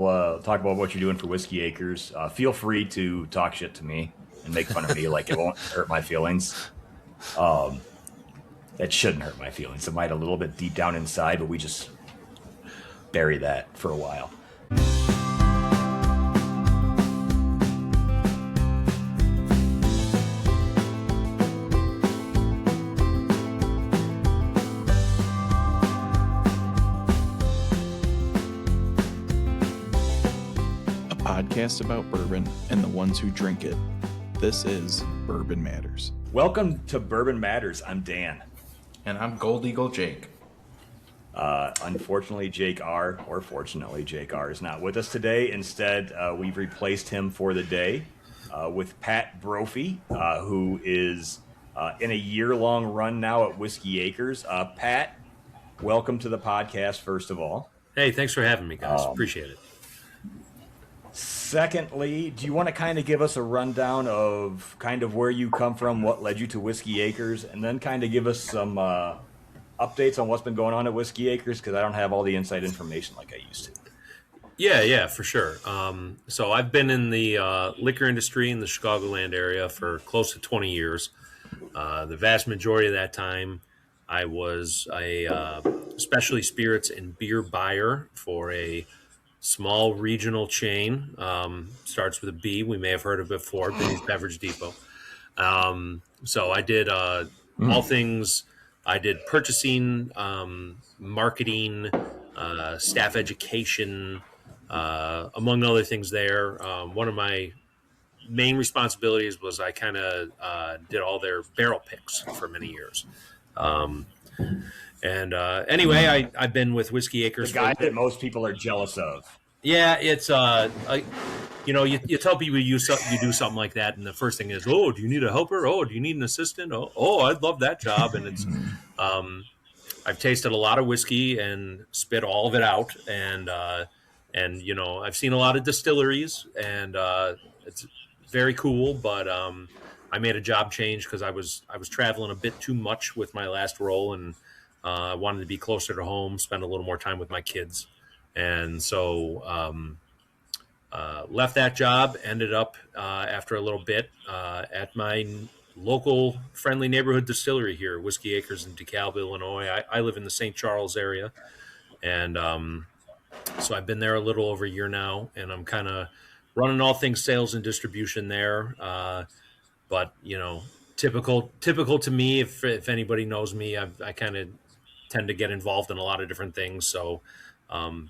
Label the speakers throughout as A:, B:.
A: talk about what you're doing for Whiskey Acres. Feel free to talk shit to me and make fun of me. Like, it won't hurt my feelings. Um, that shouldn't hurt my feelings. It might a little bit deep down inside, but we just bury that for a while.
B: Podcast about bourbon and the ones who drink it. This is Bourbon Matters.
A: Welcome to Bourbon Matters. I'm Dan.
C: And I'm Gold Eagle Jake.
A: Unfortunately, Jake R., or fortunately, Jake R. is not with us today. Instead, we've replaced him for the day with Pat Brophy, who is in a year-long run now at Whiskey Acres. Pat, welcome to the podcast, first of all.
D: Hey, thanks for having me, guys. Appreciate it.
A: Secondly, do you want to kind of give us a rundown of kind of where you come from, what led you to Whiskey Acres, and then kind of give us some updates on what's been going on at Whiskey Acres, because I don't have all the inside information like I used to.
D: Yeah, for sure. So I've been in the liquor industry in the Chicagoland area for close to 20 years. The vast majority of that time, I was a specialty spirits and beer buyer for a small regional chain. Starts with a B. We may have heard of it before, Binny's Beverage Depot. So I did all things. I did purchasing, marketing, staff education, among other things there. One of my main responsibilities was I kind of did all their barrel picks for many years. Anyway, I've been with Whiskey Acres.
A: The guy that most people are jealous of.
D: Yeah, it's you tell people you do something like that, and the first thing is, oh, do you need a helper? Oh, do you need an assistant? Oh, I'd love that job. And it's I've tasted a lot of whiskey and spit all of it out, and I've seen a lot of distilleries, and it's very cool. But I made a job change because I was traveling a bit too much with my last role, and I wanted to be closer to home, spend a little more time with my kids. And so left that job, ended up after a little bit at my local friendly neighborhood distillery here, Whiskey Acres in DeKalb, Illinois. I live in the St. Charles area. And so I've been there a little over a year now, and I'm kind of running all things sales and distribution there. But, typical to me, if anybody knows me, I kind of tend to get involved in a lot of different things. So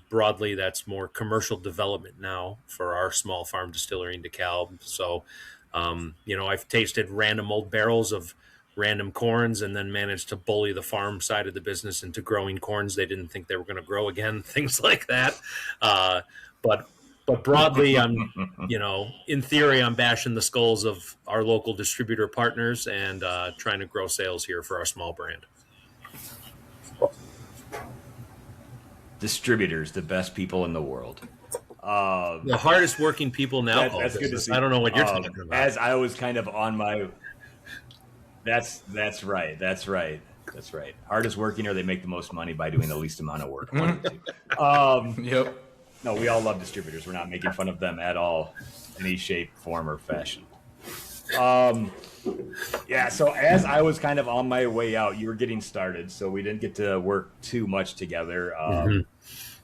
D: broadly, that's more commercial development now for our small farm distillery in DeKalb. So, I've tasted random old barrels of random corns and then managed to bully the farm side of the business into growing corns they didn't think they were going to grow again, things like that. But broadly, I'm, in theory, I'm bashing the skulls of our local distributor partners and trying to grow sales here for our small brand.
A: Distributors, the best people in the world.
D: The hardest working people in the alcohol
A: that's
D: business.
A: good to see.
D: I don't know what you're talking about.
A: As I was kind of on my... That's right. Hardest working, or they make the most money by doing the least amount of work. One of the two.
C: Yep.
A: No, we all love distributors. We're not making fun of them at all, any shape, form, or fashion. Yeah, so as I was kind of on my way out, you were getting started, so we didn't get to work too much together.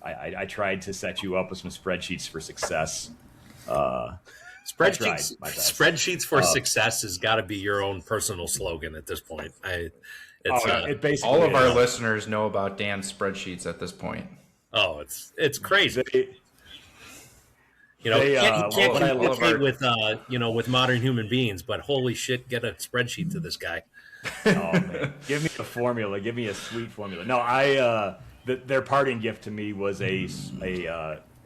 A: I tried to set you up with some spreadsheets for success.
D: Spreadsheets for success has got to be your own personal slogan at this point.
A: It basically
C: all of our listeners know about Dan's spreadsheets at this point.
D: Oh, it's crazy. You
A: can't
D: communicate with modern human beings, but holy shit, get a spreadsheet to this guy.
A: Oh man, give me a formula. Give me a sweet formula. No, their parting gift to me was a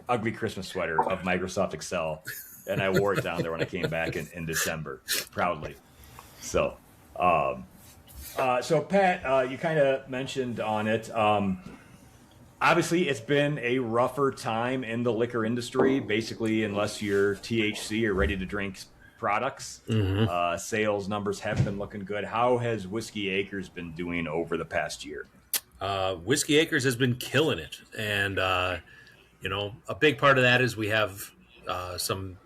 A: ugly Christmas sweater of Microsoft Excel, and I wore it down there when I came back in December, proudly. So, so Pat, you kind of mentioned on it. Obviously, it's been a rougher time in the liquor industry, basically, unless you're THC or ready-to-drink products. Sales numbers haven't been looking good. How has Whiskey Acres been doing over the past year?
D: Whiskey Acres has been killing it. And a big part of that is we have some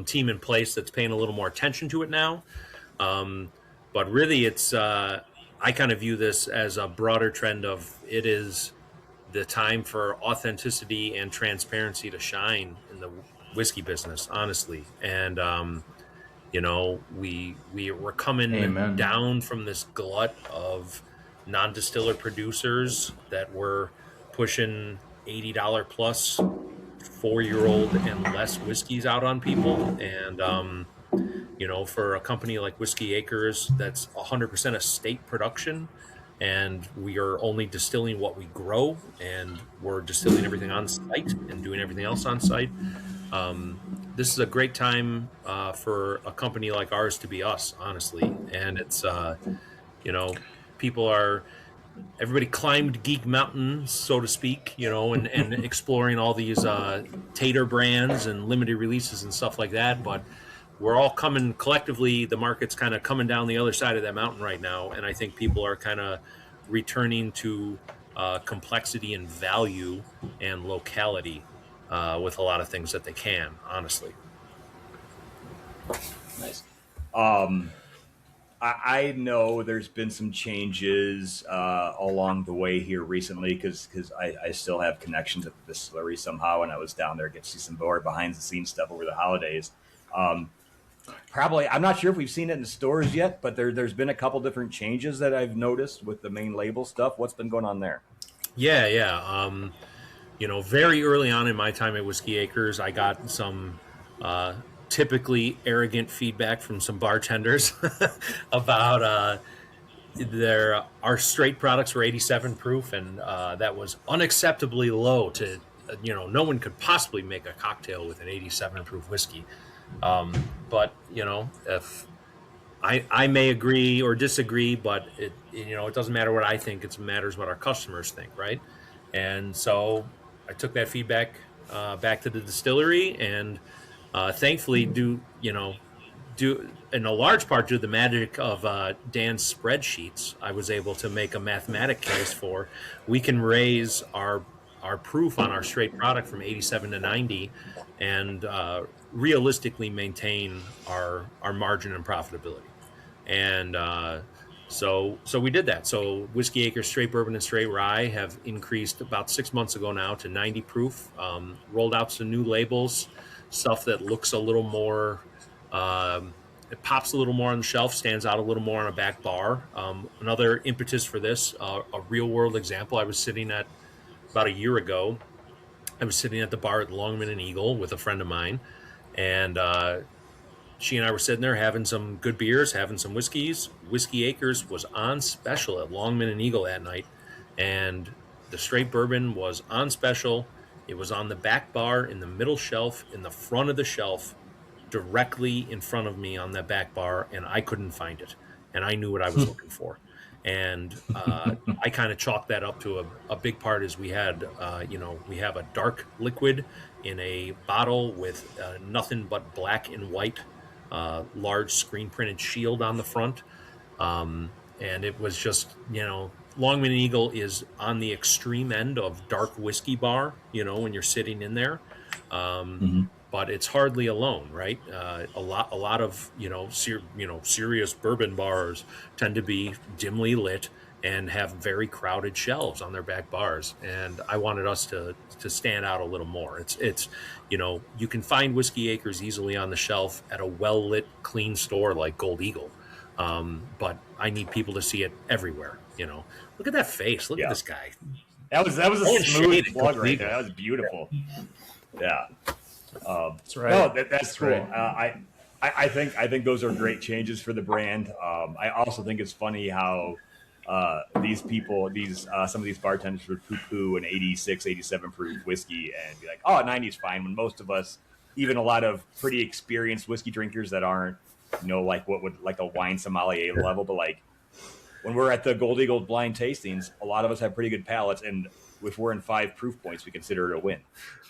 D: team in place that's paying a little more attention to it now. But really, it's I kind of view this as a broader trend of it is the time for authenticity and transparency to shine in the whiskey business, honestly. And we're coming
C: Amen.
D: down from this glut of non-distiller producers that were pushing $80 plus 4-year-old and less whiskeys out on people. And for a company like Whiskey Acres that's 100% estate production, and we are only distilling what we grow, and we're distilling everything on site and doing everything else on site. This is a great time for a company like ours to be us, honestly. And it's people are everybody climbed Geek Mountain, so to speak, and exploring all these Tater brands and limited releases and stuff like that. But we're all coming collectively. The market's kind of coming down the other side of that mountain right now, and I think people are kind of returning to complexity and value and locality with a lot of things that they can, honestly.
A: Nice. I know there's been some changes along the way here recently because I still have connections at the distillery somehow, and I was down there to get to see some more behind the scenes stuff over the holidays. Probably, I'm not sure if we've seen it in the stores yet, but there's been a couple different changes that I've noticed with the main label stuff. What's been going on there?
D: Yeah. Very early on in my time at Whiskey Acres, I got some typically arrogant feedback from some bartenders about our straight products were 87 proof, and that was unacceptably low to no one could possibly make a cocktail with an 87 proof whiskey. But if I may agree or disagree, but it doesn't matter what I think. It matters what our customers think, right? And so I took that feedback back to the distillery, and thankfully, due in a large part due to the magic of Dan's spreadsheets, I was able to make a mathematic case for we can raise our proof on our straight product from 87 to 90, and realistically maintain our margin and profitability. And so we did that. So Whiskey Acres Straight Bourbon and Straight Rye have increased about 6 months ago now to 90 proof. Rolled out some new labels, stuff that looks a little more, it pops a little more on the shelf, stands out a little more on a back bar. Another impetus for this, a real world example. I was sitting at about a year ago. I was sitting at the bar at Longman and Eagle with a friend of mine, and she and I were sitting there having some good beers, having some whiskeys. Whiskey Acres was on special at Longman and Eagle that night, and the straight bourbon was on special. It was on the back bar in the middle shelf, in the front of the shelf, directly in front of me on that back bar, and I couldn't find it. And I knew what I was looking for. And I kind of chalked that up to a big part is we had, we have a dark liquid in a bottle with nothing but black and white, large screen printed shield on the front. And it was just, Longman and Eagle is on the extreme end of dark whiskey bar, when you're sitting in there. But it's hardly alone, right? A lot of serious bourbon bars tend to be dimly lit and have very crowded shelves on their back bars. And I wanted us to stand out a little more. It's you can find Whiskey Acres easily on the shelf at a well lit, clean store like Gold Eagle, but I need people to see it everywhere. Look at that face. Look at this guy.
A: That was a smooth plug right there. That was beautiful. Yeah.
C: That's right.
A: No, that's cool.
C: Right.
A: I think those are great changes for the brand. I also think it's funny how these people, some of these bartenders would poo-poo an 86, 87 proof whiskey and be like, oh, 90 is fine. When most of us, even a lot of pretty experienced whiskey drinkers that aren't, like what would like a wine sommelier level, but like when we're at the Gold Eagle blind tastings, a lot of us have pretty good palates, and if we're in 5 proof points, we consider it a win.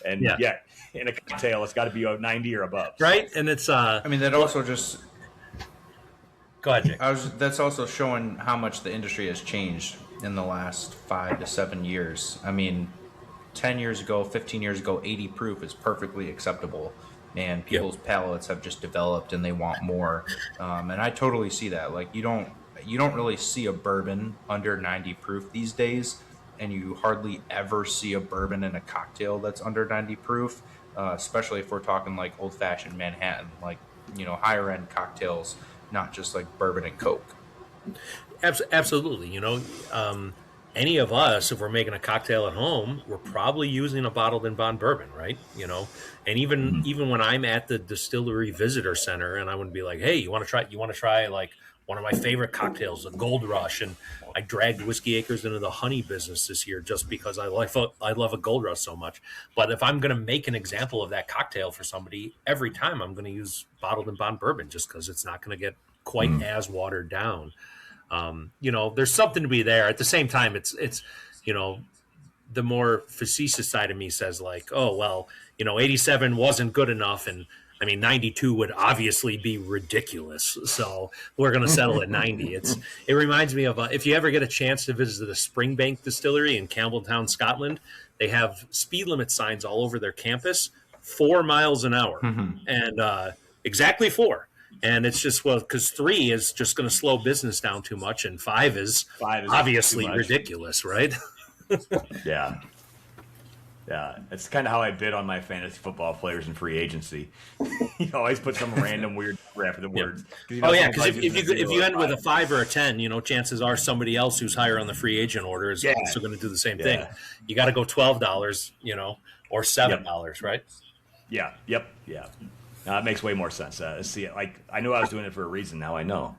A: And yeah in a cocktail, it's got to be a 90 or above.
D: Right. And it's,
C: that also just,
D: go ahead, Jake.
C: that's also showing how much the industry has changed in the last 5 to 7 years. 10 years ago, 15 years ago, 80 proof is perfectly acceptable. And people's palates have just developed and they want more. And I totally see that. Like you don't really see a bourbon under 90 proof these days. And you hardly ever see a bourbon in a cocktail that's under 90 proof, especially if we're talking like old fashioned Manhattan, like, higher end cocktails, not just like bourbon and Coke.
D: Absolutely. Any of us, if we're making a cocktail at home, we're probably using a bottled in bond bourbon, right? And even when I'm at the distillery visitor center and I would be like, hey, you want to try like one of my favorite cocktails, the Gold Rush. And I dragged Whiskey Acres into the honey business this year just because I love a Gold Rush so much. But if I'm going to make an example of that cocktail for somebody, every time I'm going to use bottled in bond bourbon just because it's not going to get quite as watered down. There's something to be there. At the same time, it's the more facetious side of me says like, oh, well, 87 wasn't good enough. And I mean, 92 would obviously be ridiculous. So we're going to settle at 90. It reminds me of if you ever get a chance to visit the Springbank Distillery in Campbelltown, Scotland, they have speed limit signs all over their campus, 4 miles an hour, and exactly 4. And it's just, because 3 is just going to slow business down too much, and 5 is obviously ridiculous, right?
A: Yeah. Yeah, it's kind of how I bid on my fantasy football players in free agency. You always put some random weird crap in the words.
D: Because if you end with a 5 or a 10, chances are somebody else who's higher on the free agent order is also going to do the same thing. You got to go $12, or $7, right?
A: Yeah. Yep. Yeah. It makes way more sense. See, like I knew I was doing it for a reason. Now I know.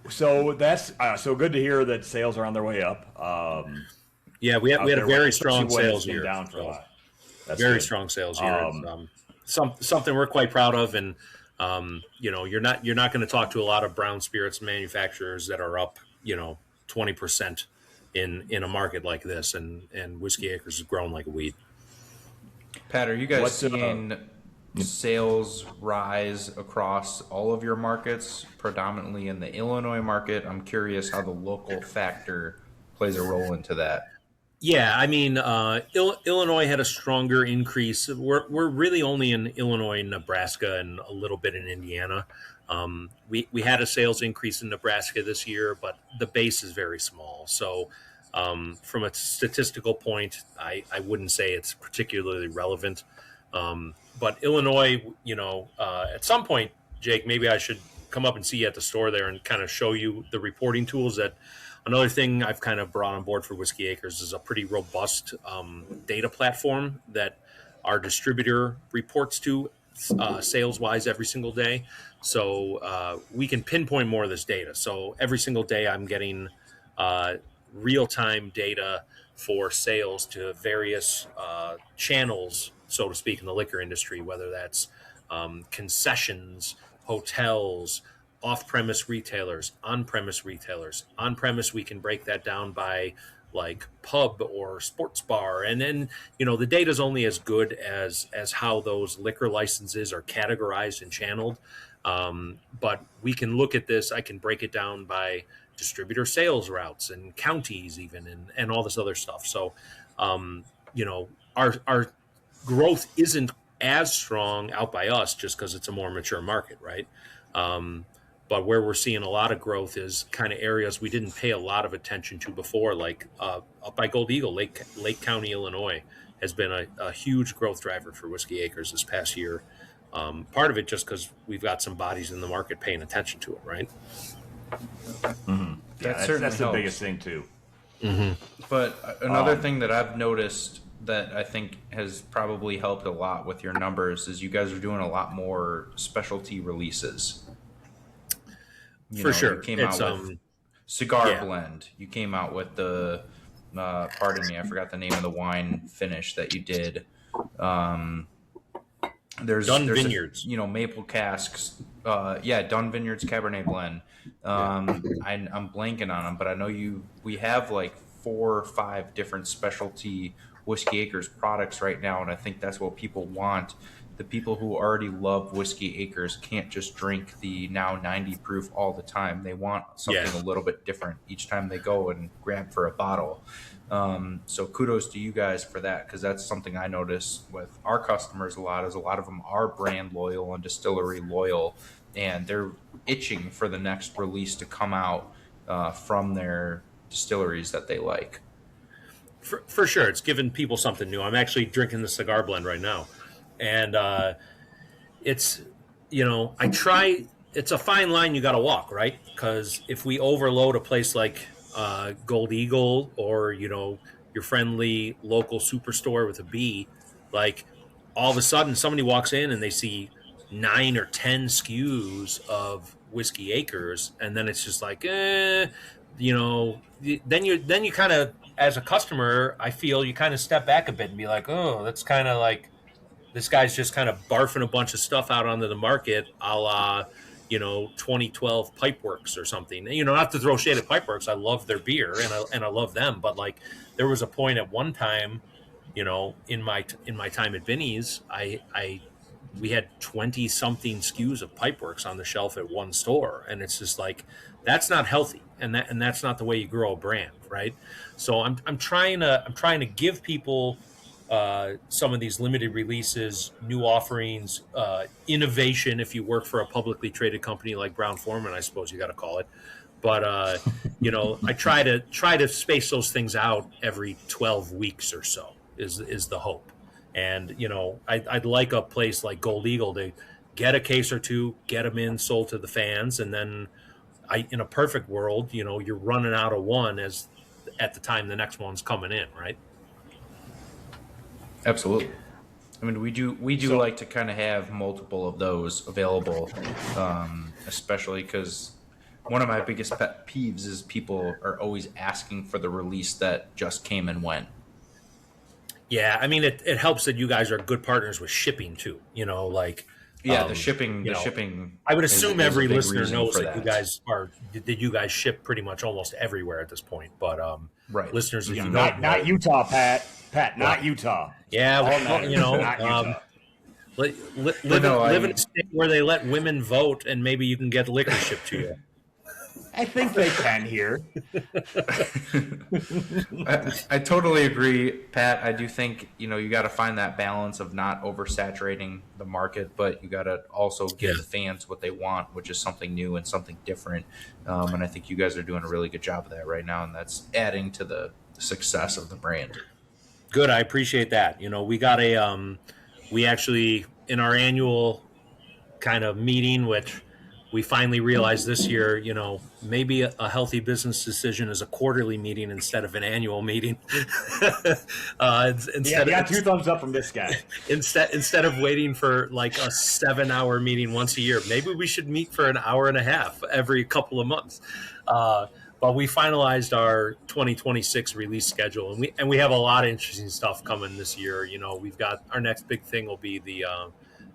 A: So that's so good to hear that sales are on their way up.
D: We had a very strong sales year.
A: Down for a lot. That's
D: very
A: good.
D: strong sales year. Something we're quite proud of, and you're not going to talk to a lot of brown spirits manufacturers that are up 20% in a market like this, and Whiskey Acres has grown like a weed.
C: Pat, are you guys seeing sales rise across all of your markets, predominantly in the Illinois market? I'm curious how the local factor plays a role into that.
D: Yeah, I mean, Illinois had a stronger increase. We're really only in Illinois, Nebraska, and a little bit in Indiana. We had a sales increase in Nebraska this year, but the base is very small. So from a statistical point, I wouldn't say it's particularly relevant. But Illinois, at some point, Jake, maybe I should come up and see you at the store there and kind of show you the reporting tools. That another thing I've kind of brought on board for Whiskey Acres is a pretty robust data platform that our distributor reports to sales-wise every single day. So we can pinpoint more of this data. So every single day I'm getting real-time data for sales to various channels, so to speak, in the liquor industry, whether that's concessions, hotels, off-premise retailers, on-premise retailers. On-premise, we can break that down by like pub or sports bar. And then, the data is only as good as how those liquor licenses are categorized and channeled. But we can look at this. I can break it down by distributor sales routes and counties even, and all this other stuff. So, our growth isn't as strong out by us just because it's a more mature market, right? But where we're seeing a lot of growth is kind of areas we didn't pay a lot of attention to before, like up by Gold Eagle, Lake County, Illinois, has been a huge growth driver for Whiskey Acres this past year. Part of it just because we've got some bodies in the market paying attention to it, right?
A: Mm-hmm. Yeah, that's the biggest thing too.
D: Mm-hmm.
C: But another thing that I've noticed that I think has probably helped a lot with your numbers is you guys are doing a lot more specialty releases.
D: Sure.
C: You came out with cigar blend. You came out with the, pardon me, I forgot the name of the wine finish that you did. There's
D: Vineyards.
C: Maple casks. Dunn Vineyards Cabernet blend. I'm blanking on them, but I know we have like 4 or 5 different specialty Whiskey Acres products right now, and I think that's what people want. the people who already love Whiskey Acres can't just drink the now 90 proof all the time. They want something a little bit different each time they go and grab for a bottle. So kudos to you guys for that, because that's something I notice with our customers a lot, is a lot of them are brand loyal and distillery loyal, and they're itching for the next release to come out from their distilleries that they like.
D: For sure, it's giving people something new. I'm actually drinking the cigar blend right now, and it's, I try. It's a fine line you got to walk, right? Because if we overload a place like Gold Eagle, or your friendly local superstore with a B, like all of a sudden somebody walks in and they see 9 or 10 SKUs of Whiskey Acres, and then it's just like, then you kind of, as a customer, I feel you kind of step back a bit and be like, oh, that's kind of like, this guy's just kind of barfing a bunch of stuff out onto the market, a la 2012 Pipeworks or something. Not to throw shade at Pipeworks. I love their beer and I love them, but like there was a point at one time, in my time at Vinny's, we had 20 something SKUs of Pipeworks on the shelf at one store, and it's just like, that's not healthy, and that's not the way you grow a brand, right? So I'm trying to give people some of these limited releases, new offerings, innovation. If you work for a publicly traded company like Brown-Forman, I suppose you got to call it. But I try to space those things out every 12 weeks or so is the hope. And I'd like a place like Gold Eagle to get a case or two, get them in, sold to the fans, and then in a perfect world, you're running out of one at the time the next one's coming in, right?
C: Absolutely. I mean, we do like to kind of have multiple of those available, especially because one of my biggest pet peeves is people are always asking for the release that just came and went.
D: Yeah, I mean, it helps that you guys are good partners with shipping too. The shipping. I would assume every listener knows that you guys ship pretty much almost everywhere at this point. But
C: right,
D: listeners, if you
A: not Utah, Pat, not Utah.
D: Yeah, live in a state where they let women vote, and maybe you can get liquor shipped to you.
A: I think they can here.
C: I totally agree, Pat. I do think, you got to find that balance of not oversaturating the market, but you got to also give the fans what they want, which is something new and something different. And I think you guys are doing a really good job of that right now, and that's adding to the success of the brand.
D: Good. I appreciate that. We got we actually, in our annual kind of meeting, which we finally realized this year, maybe a healthy business decision is a quarterly meeting instead of an annual meeting.
A: Got 2 thumbs up from this guy.
D: Instead of waiting for like a 7-hour meeting once a year, maybe we should meet for an hour and a half every couple of months. But we finalized our 2026 release schedule, and we have a lot of interesting stuff coming this year. We've got our next big thing will be the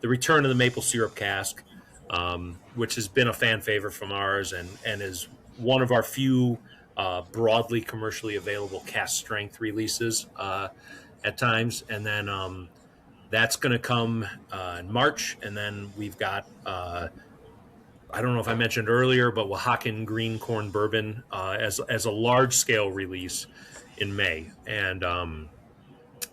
D: return of the maple syrup cask. Which has been a fan favorite from ours and is one of our few broadly commercially available cask strength releases at times. And then that's going to come in March. And then we've got, I don't know if I mentioned earlier, but Oaxacan green corn bourbon as a large scale release in May. And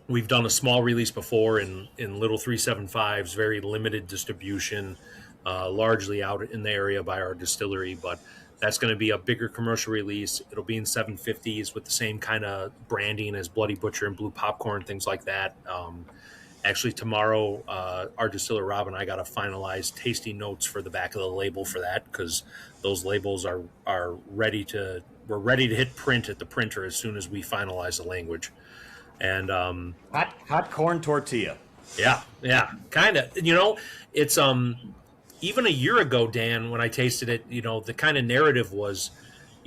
D: we've done a small release before in little 375s, very limited distribution. Largely out in the area by our distillery, but that's going to be a bigger commercial release. It'll be in 750s with the same kind of branding as Bloody Butcher and Blue Popcorn, things like that. Actually, tomorrow, our distiller Rob and I got to finalize tasting notes for the back of the label for that, because those labels are ready to hit print at the printer as soon as we finalize the language. And
A: hot corn tortilla.
D: Yeah, kind of. It's even a year ago, Dan, when I tasted it, the kind of narrative was,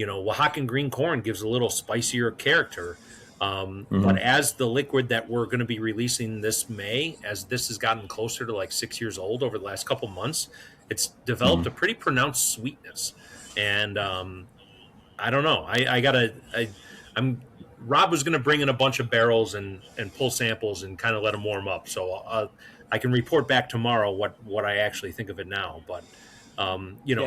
D: Oaxacan green corn gives a little spicier character. But as the liquid that we're going to be releasing this May, as this has gotten closer to like 6 years old over the last couple months, it's developed a pretty pronounced sweetness. And I don't know. Rob was going to bring in a bunch of barrels and pull samples and kind of let them warm up. So I can report back tomorrow what I actually think of it now. But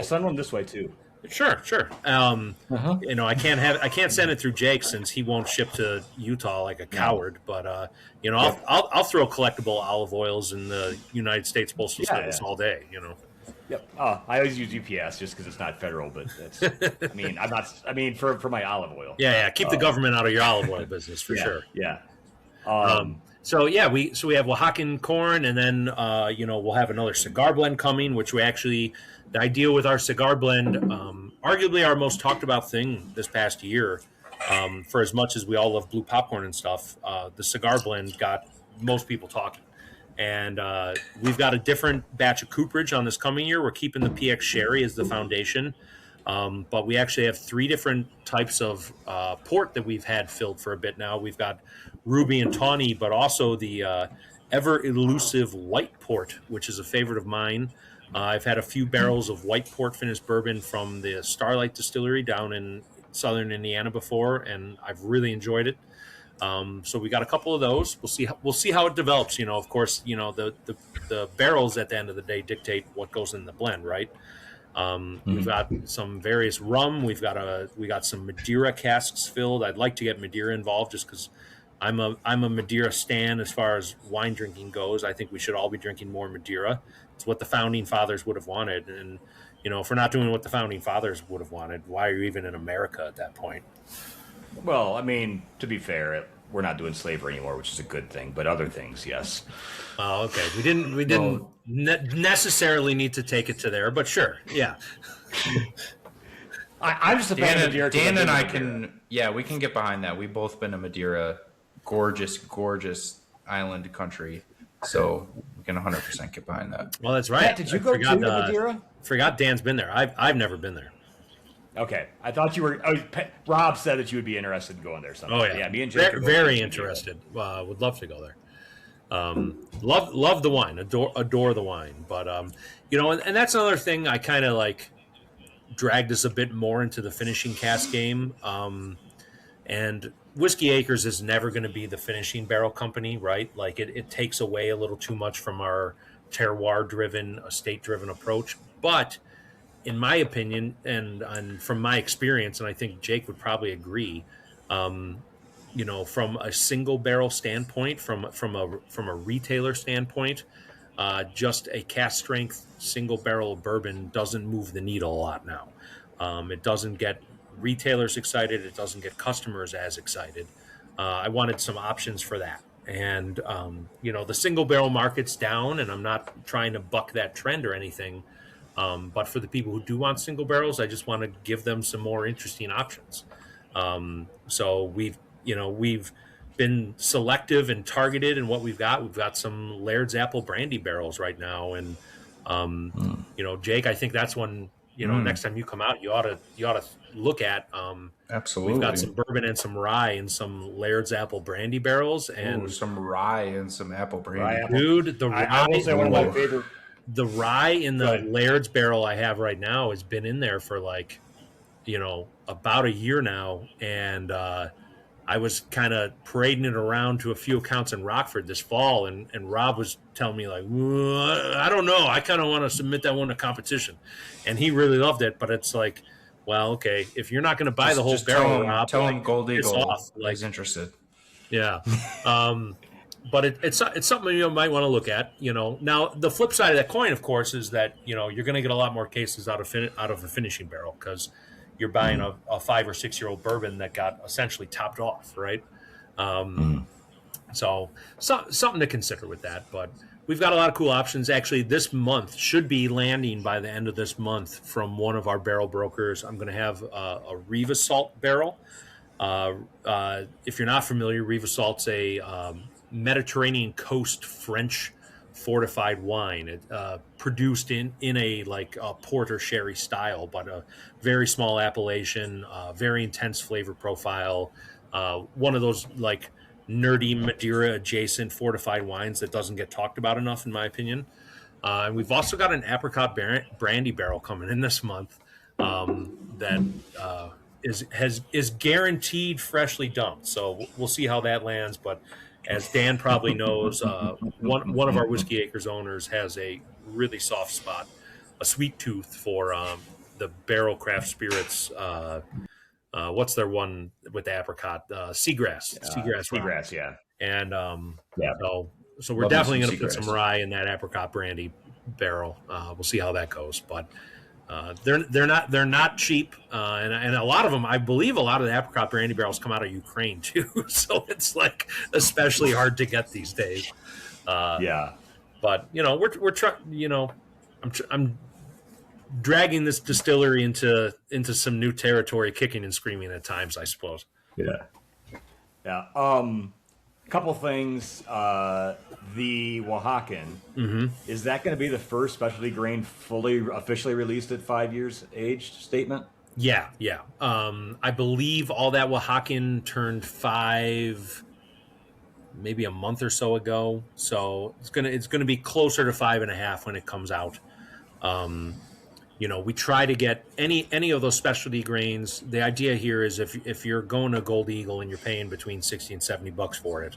A: send one this way too.
D: Sure. I can't send it through Jake since he won't ship to Utah like a coward. But I'll throw collectible olive oils in the United States Postal Service all day.
A: Yep. I always use UPS just because it's not federal, but that's. I'm not. For my olive oil.
D: Yeah. Keep the government out of your olive oil business for sure.
A: Yeah.
D: So we have Oaxacan corn, and then we'll have another cigar blend coming, which the idea with our cigar blend, arguably our most talked about thing this past year, for as much as we all love blue popcorn and stuff, the cigar blend got most people talking. And we've got a different batch of cooperage on this coming year. We're keeping the PX Sherry as the foundation, but we actually have 3 different types of port that we've had filled for a bit now. We've got Ruby and Tawny, but also the ever elusive white port, which is a favorite of mine. I've had a few barrels of white port finished bourbon from the Starlight Distillery down in southern Indiana before, and I've really enjoyed it. So we got a couple of those. We'll see how it develops. Of course, the barrels at the end of the day dictate what goes in the blend, right? We've got some various rum. We got some Madeira casks filled. I'd like to get Madeira involved just because I'm a Madeira stan as far as wine drinking goes. I think we should all be drinking more Madeira. It's what the founding fathers would have wanted. And, if we're not doing what the founding fathers would have wanted, why are you even in America at that point?
A: Well, to be fair, we're not doing slavery anymore, which is a good thing. But other things, yes.
D: Oh, okay. We didn't necessarily need to take it to there, but sure, yeah.
A: I'm just a fan of Madeira.
C: Dan and I we can get behind that. We've both been to Madeira, gorgeous island country, so we can 100% get behind that.
D: Well, that's right.
A: Matt, did you go to Madeira?
D: Forgot Dan's been there. I've never been there.
A: Okay, I thought you were. Rob said that you would be interested in going there sometime.
D: Oh yeah,
A: me and Jake
D: very interested. Would love to go there. Love the wine. Adore the wine. But and that's another thing. I kind of dragged us a bit more into the finishing cask game. And Whiskey Acres is never going to be the finishing barrel company, right? It takes away a little too much from our terroir-driven, estate-driven approach. But in my opinion, and from my experience, and I think Jake would probably agree, from a single barrel standpoint, from a retailer standpoint, just a cask strength single barrel of bourbon doesn't move the needle a lot now. It doesn't get retailers excited. It doesn't get customers as excited. I wanted some options for that. And, the single barrel market's down, and I'm not trying to buck that trend or anything. But for the people who do want single barrels, I just want to give them some more interesting options. So we've been selective and targeted in what we've got. We've got some Laird's Apple Brandy barrels right now. And, Jake, I think that's one, next time you come out, you ought to look at.
C: Absolutely.
D: We've got some bourbon and some rye and some Laird's Apple Brandy barrels. And
C: some rye and some apple brandy.
D: Dude, the rye.
A: I will say one of my favorite.
D: The rye in the Laird's barrel I have right now has been in there for about a year now. And I was kind of parading it around to a few accounts in Rockford this fall. And Rob was telling me I don't know. I kind of want to submit that one to competition. And he really loved it. But it's well, okay, if you're not going to buy the whole barrel, Rob,
C: tell him Gold Eagle
D: is
C: interested.
D: Yeah. But it's something you might want to look at. Now the flip side of that coin, of course, is that you're going to get a lot more cases out of a finishing barrel because you're buying a 5 or 6 year old bourbon that got essentially topped off, right? So something to consider with that. But we've got a lot of cool options. Actually, this month should be landing by the end of this month from one of our barrel brokers. I'm going to have a Riva Salt barrel. If you're not familiar, Riva Salt's a Mediterranean coast French fortified wine. It produced in a porter sherry style, but a very small appellation, very intense flavor profile. One of those nerdy Madeira adjacent fortified wines that doesn't get talked about enough, in my opinion. And we've also got an apricot brandy barrel coming in this month that is guaranteed freshly dumped. So we'll see how that lands, but as Dan probably knows, one of our Whiskey Acres owners has a really soft spot, a sweet tooth for the barrel craft spirits. What's their one with the apricot? Seagrass rye.
A: Seagrass, yeah.
D: And
A: Yeah.
D: so we're
C: Love me
D: definitely
C: some
D: going to put some
C: Seagrass.
D: rye in that apricot brandy barrel. We'll see how that goes, but they're not cheap, and a lot of them, I believe, a lot of the apricot brandy barrels come out of Ukraine too. So it's like especially hard to get these days.
A: Yeah.
D: But we're trying. I'm dragging this distillery into some new territory, kicking and screaming at times, I suppose.
A: Yeah. Yeah. Couple things. The Oaxacan, is that going to be the first specialty grain fully officially released at 5 years aged statement?
D: Yeah. I believe all that Oaxacan turned 5, maybe a month or so ago. So it's gonna be closer to 5.5 when it comes out. We try to get any of those specialty grains. The idea here is if you're going to Gold Eagle and you're paying between $60 and $70 for it,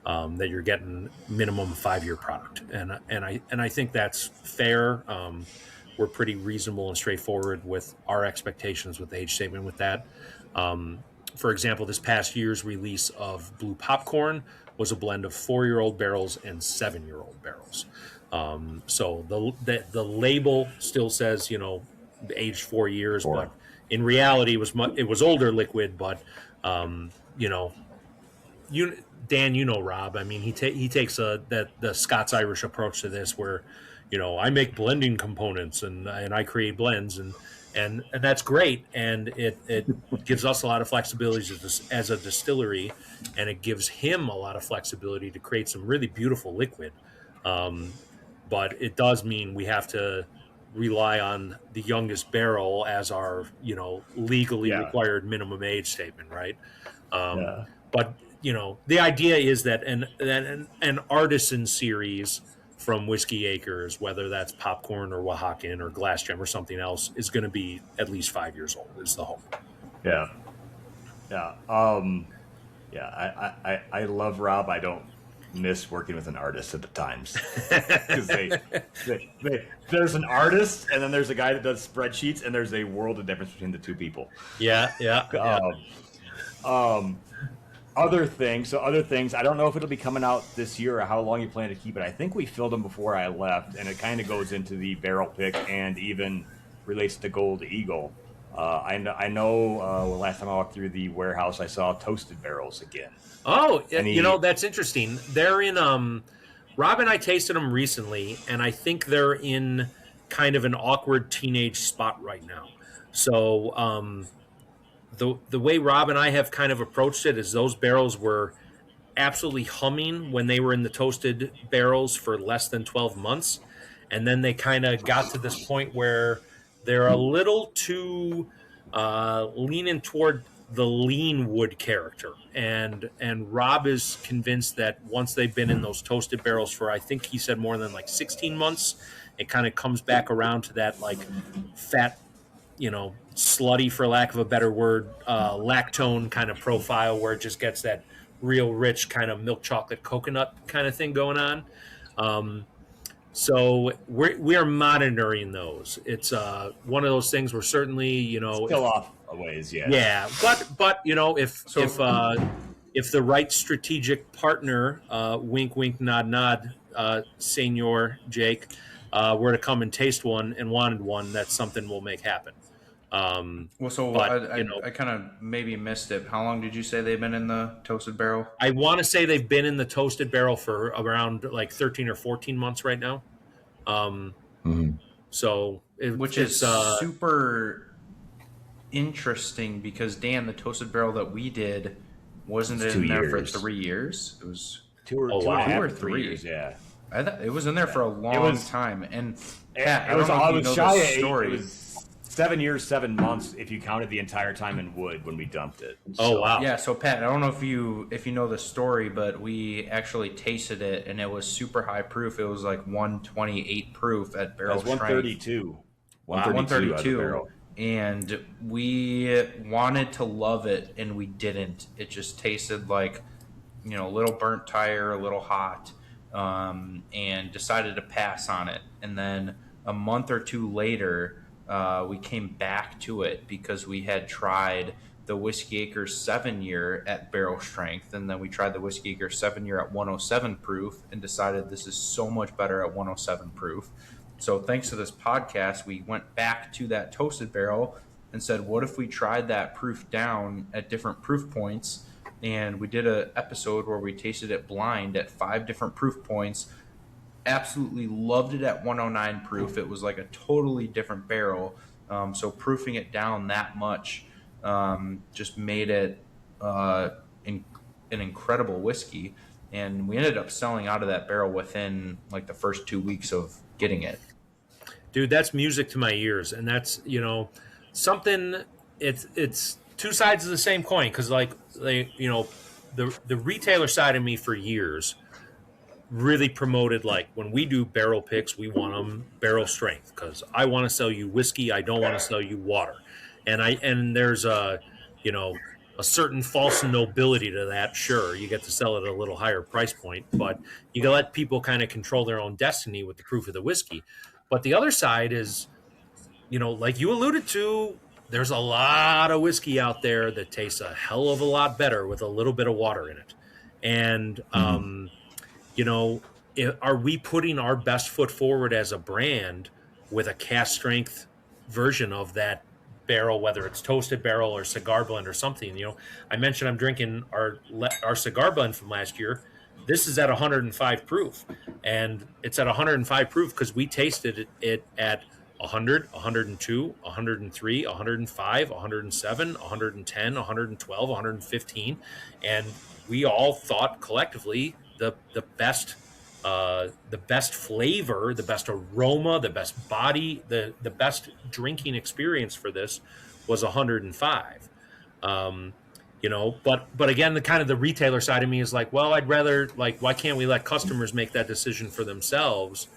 D: that you're getting minimum 5-year product, and I think that's fair. We're pretty reasonable and straightforward with our expectations with the age statement with that. For example, this past year's release of Blue Popcorn was a blend of 4-year-old barrels and 7-year-old barrels. So the label still says aged 4 years, but in reality it was older liquid. But Dan, Rob. I mean, he takes the Scots Irish approach to this, where I make blending components and I create blends and that's great, and it gives us a lot of flexibility as a distillery, and it gives him a lot of flexibility to create some really beautiful liquid. But it does mean we have to rely on the youngest barrel as our legally required minimum age statement, right? But the idea is that an artisan series from Whiskey Acres, whether that's popcorn or Oaxacan or glass gem or something else, is going to be at least 5 years old, is the hope.
A: Yeah. I love Rob. I don't miss working with an artist at the times, because there's an artist and then there's a guy that does spreadsheets, and there's a world of difference between the two people. Other things, I don't know if it'll be coming out this year or how long you plan to keep it. I think we filled them before I left, and it kind of goes into the barrel pick and even relates to Gold Eagle. I know last time I walked through the warehouse, I saw toasted barrels again.
D: Oh, that's interesting. They're in, Rob and I tasted them recently, and I think they're in kind of an awkward teenage spot right now. So, the way Rob and I have kind of approached it is those barrels were absolutely humming when they were in the toasted barrels for less than 12 months. And then they kind of got to this point where they're a little too leaning toward the lean wood character. And Rob is convinced that once they've been in those toasted barrels for, I think he said more than like 16 months, it kind of comes back around to that like fat, slutty, for lack of a better word, lactone kind of profile, where it just gets that real rich kind of milk chocolate coconut kind of thing going on. So we are monitoring those. It's one of those things where certainly
A: Still off a ways, yeah.
D: Yeah, but if the right strategic partner, wink wink nod nod, Senor Jake, were to come and taste one and wanted one, that's something we'll make happen.
C: I kind of maybe missed it. How long did you say they've been in the toasted barrel?
D: I want to say they've been in the toasted barrel for around like 13 or 14 months right now. So
C: which is super interesting, because Dan, the toasted barrel that we did wasn't in there for 3 years. It was
A: two or three years. Yeah,
C: I thought it was in there for a long time. And
A: yeah, it was shy of story. It was 7 years, 7 months if you counted the entire time in wood when we dumped it.
D: Oh, wow.
C: Yeah, so Pat, I don't know if you know the story, but we actually tasted it, and it was super high proof. It was like 128 proof at barrel strength.
A: 132.
C: Wow, 132. And we wanted to love it, and we didn't. It just tasted like a little burnt tire, a little hot, and decided to pass on it. And then a month or two later, we came back to it because we had tried the Whiskey Acres 7-year at barrel strength, and then we tried the Whiskey Acres 7-year at 107 proof and decided this is so much better at 107 proof. So thanks to this podcast, we went back to that toasted barrel and said, what if we tried that proof down at different proof points? And we did an episode where we tasted it blind at 5 different proof points. Absolutely loved it at 109 proof. It was like a totally different barrel. So proofing it down that much just made it an incredible whiskey. And we ended up selling out of that barrel within like the first 2 weeks of getting it.
D: Dude, that's music to my ears. And that's, something, it's two sides of the same coin. Cause the retailer side of me for years really promoted, like, when we do barrel picks, we want them barrel strength because I want to sell you whiskey. I don't want to sell you water. And there's a certain false nobility to that. Sure, you get to sell it at a little higher price point, but you can let people kind of control their own destiny with the proof of the whiskey. But the other side is, like you alluded to, there's a lot of whiskey out there that tastes a hell of a lot better with a little bit of water in it. And, are we putting our best foot forward as a brand with a cask strength version of that barrel, whether it's toasted barrel or cigar blend or something? I mentioned I'm drinking our cigar blend from last year. This is at 105 proof, and it's at 105 proof because we tasted it at 100, 102, 103, 105, 107, 110, 112, 115, and we all thought collectively the best flavor, the best aroma, the best body, the best drinking experience for this was 105. But again, the kind of the retailer side of me is like, well, I'd rather, like, why can't we let customers make that decision for themselves?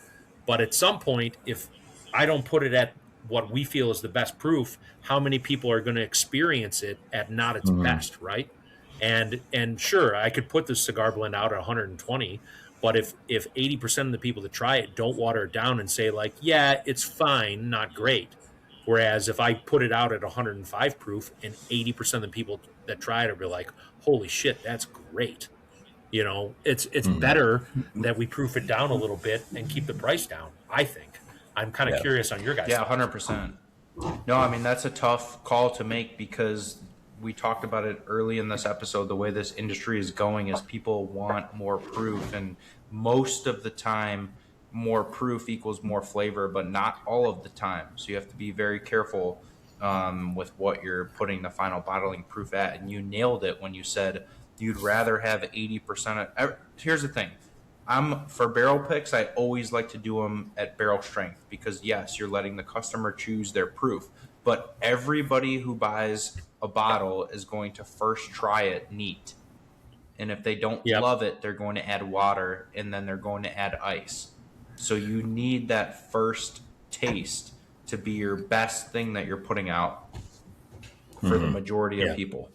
D: But at some point, if I don't put it at what we feel is the best proof, how many people are going to experience it at not its best, right? And sure, I could put this cigar blend out at 120, but if 80% of the people that try it don't water it down and say, like, yeah, it's fine, not great. Whereas if I put it out at 105 proof and 80% of the people that try it are like, holy shit, that's great. It's better that we proof it down a little bit and keep the price down, I think. I'm kind of curious on your guys'
C: Yeah, 100%. No, I mean, that's a tough call to make because we talked about it early in this episode. The way this industry is going is people want more proof, and most of the time more proof equals more flavor, but not all of the time. So you have to be very careful with what you're putting the final bottling proof at. And you nailed it when you said you'd rather have 80% of. Here's the thing. For barrel picks, I always like to do them at barrel strength because, yes, you're letting the customer choose their proof. But everybody who buys a bottle is going to first try it neat. And if they don't love it, they're going to add water, and then they're going to add ice. So you need that first taste to be your best thing that you're putting out for the majority of people.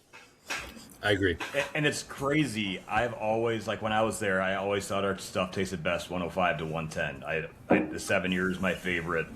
D: I agree.
A: And it's crazy. I've always, like, when I was there, I always thought our stuff tasted best 105 to 110. The 7 years my favorite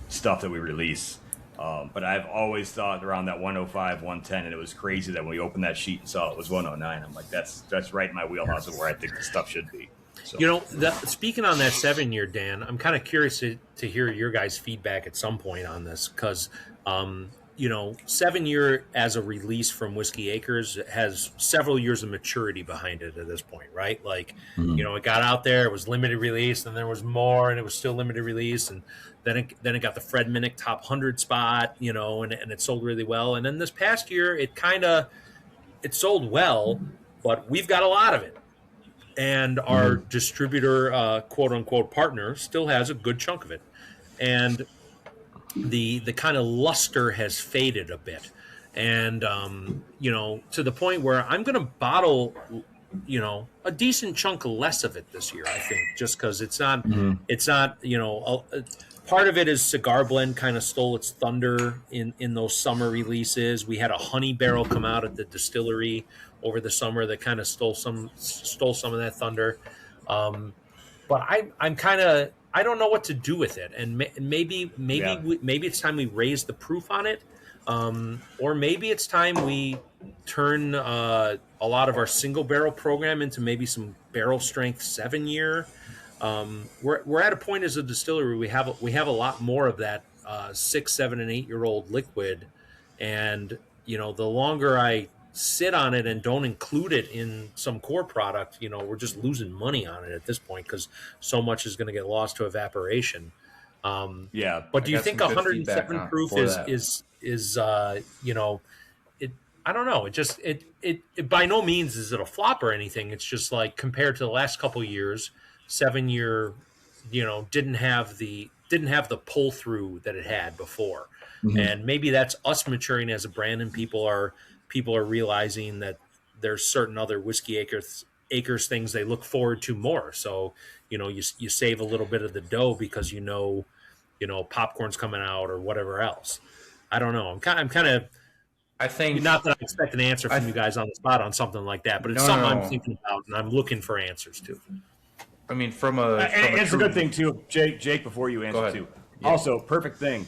A: stuff that we release. But I've always thought around that 105, 110, and it was crazy that when we opened that sheet and saw it was 109. I'm like, that's right in my wheelhouse of where I think the stuff should be. So.
D: Speaking on that 7-year, Dan, I'm kind of curious to hear your guys' feedback at some point on this because, 7-year as a release from Whiskey Acres has several years of maturity behind it at this point, right? Like, it got out there, it was limited release, and there was more, and it was still limited release, and then it got the Fred Minnick top 100 spot, and it sold really well. And then this past year, it sold well, but we've got a lot of it. And our distributor, quote unquote, partner still has a good chunk of it. And the kind of luster has faded a bit. And, to the point where I'm going to bottle, a decent chunk less of it this year, I think, just because it's not, part of it is Cigar Blend kind of stole its thunder in those summer releases. We had a honey barrel come out at the distillery over the summer that kind of stole some of that thunder. But I'm kind of, I don't know what to do with it, and
A: Yeah.
D: maybe it's time we raise the proof on it, or maybe it's time we turn a lot of our single barrel program into maybe some barrel strength 7 year. We're at a point as a distillery we have a lot more of that 6, 7, and 8 year old liquid, and the longer I sit on it and don't include it in some core product, we're just losing money on it at this point because so much is going to get lost to evaporation.
A: Yeah.
D: But
C: I
D: do you
C: got
D: think
C: some good feedback
D: 107 proof
C: for that.
D: is it? I don't know. It by no means is it a flop or anything. It's just like compared to the last couple of years, 7 year, didn't have the pull through that it had before. And maybe that's us maturing as a brand, and people are realizing that there's certain other whiskey acres things they look forward to more. So you save a little bit of the dough because popcorn's coming out or whatever else. I don't know. I'm kind of,
C: I think
D: not that I expect an answer from you guys on the spot on something like that, but it's something I'm thinking about and I'm looking for answers to.
C: I mean, from a
A: It's a good thing too, Jake. Before you answer
C: ahead.
A: too,
C: Yeah.
A: also perfect thing.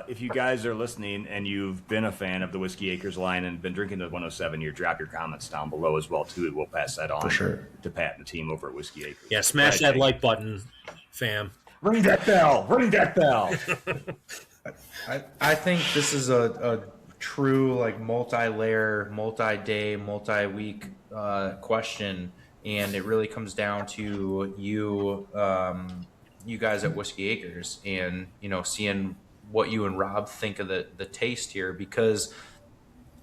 A: If you guys are listening and you've been a fan of the Whiskey Acres line and been drinking the 107 year, drop your comments down below as well too. We'll pass that on
C: sure.
A: to Pat and the team over at Whiskey Acres.
D: Yeah, smash
A: Go ahead,
D: that
A: Jake.
D: like button, fam.
A: Ring that bell! Ring that bell!
C: I think this is a true like multi-layer, multi-day, multi-week question, and it really comes down to you guys at Whiskey Acres, and seeing what you and Rob think of the taste here, because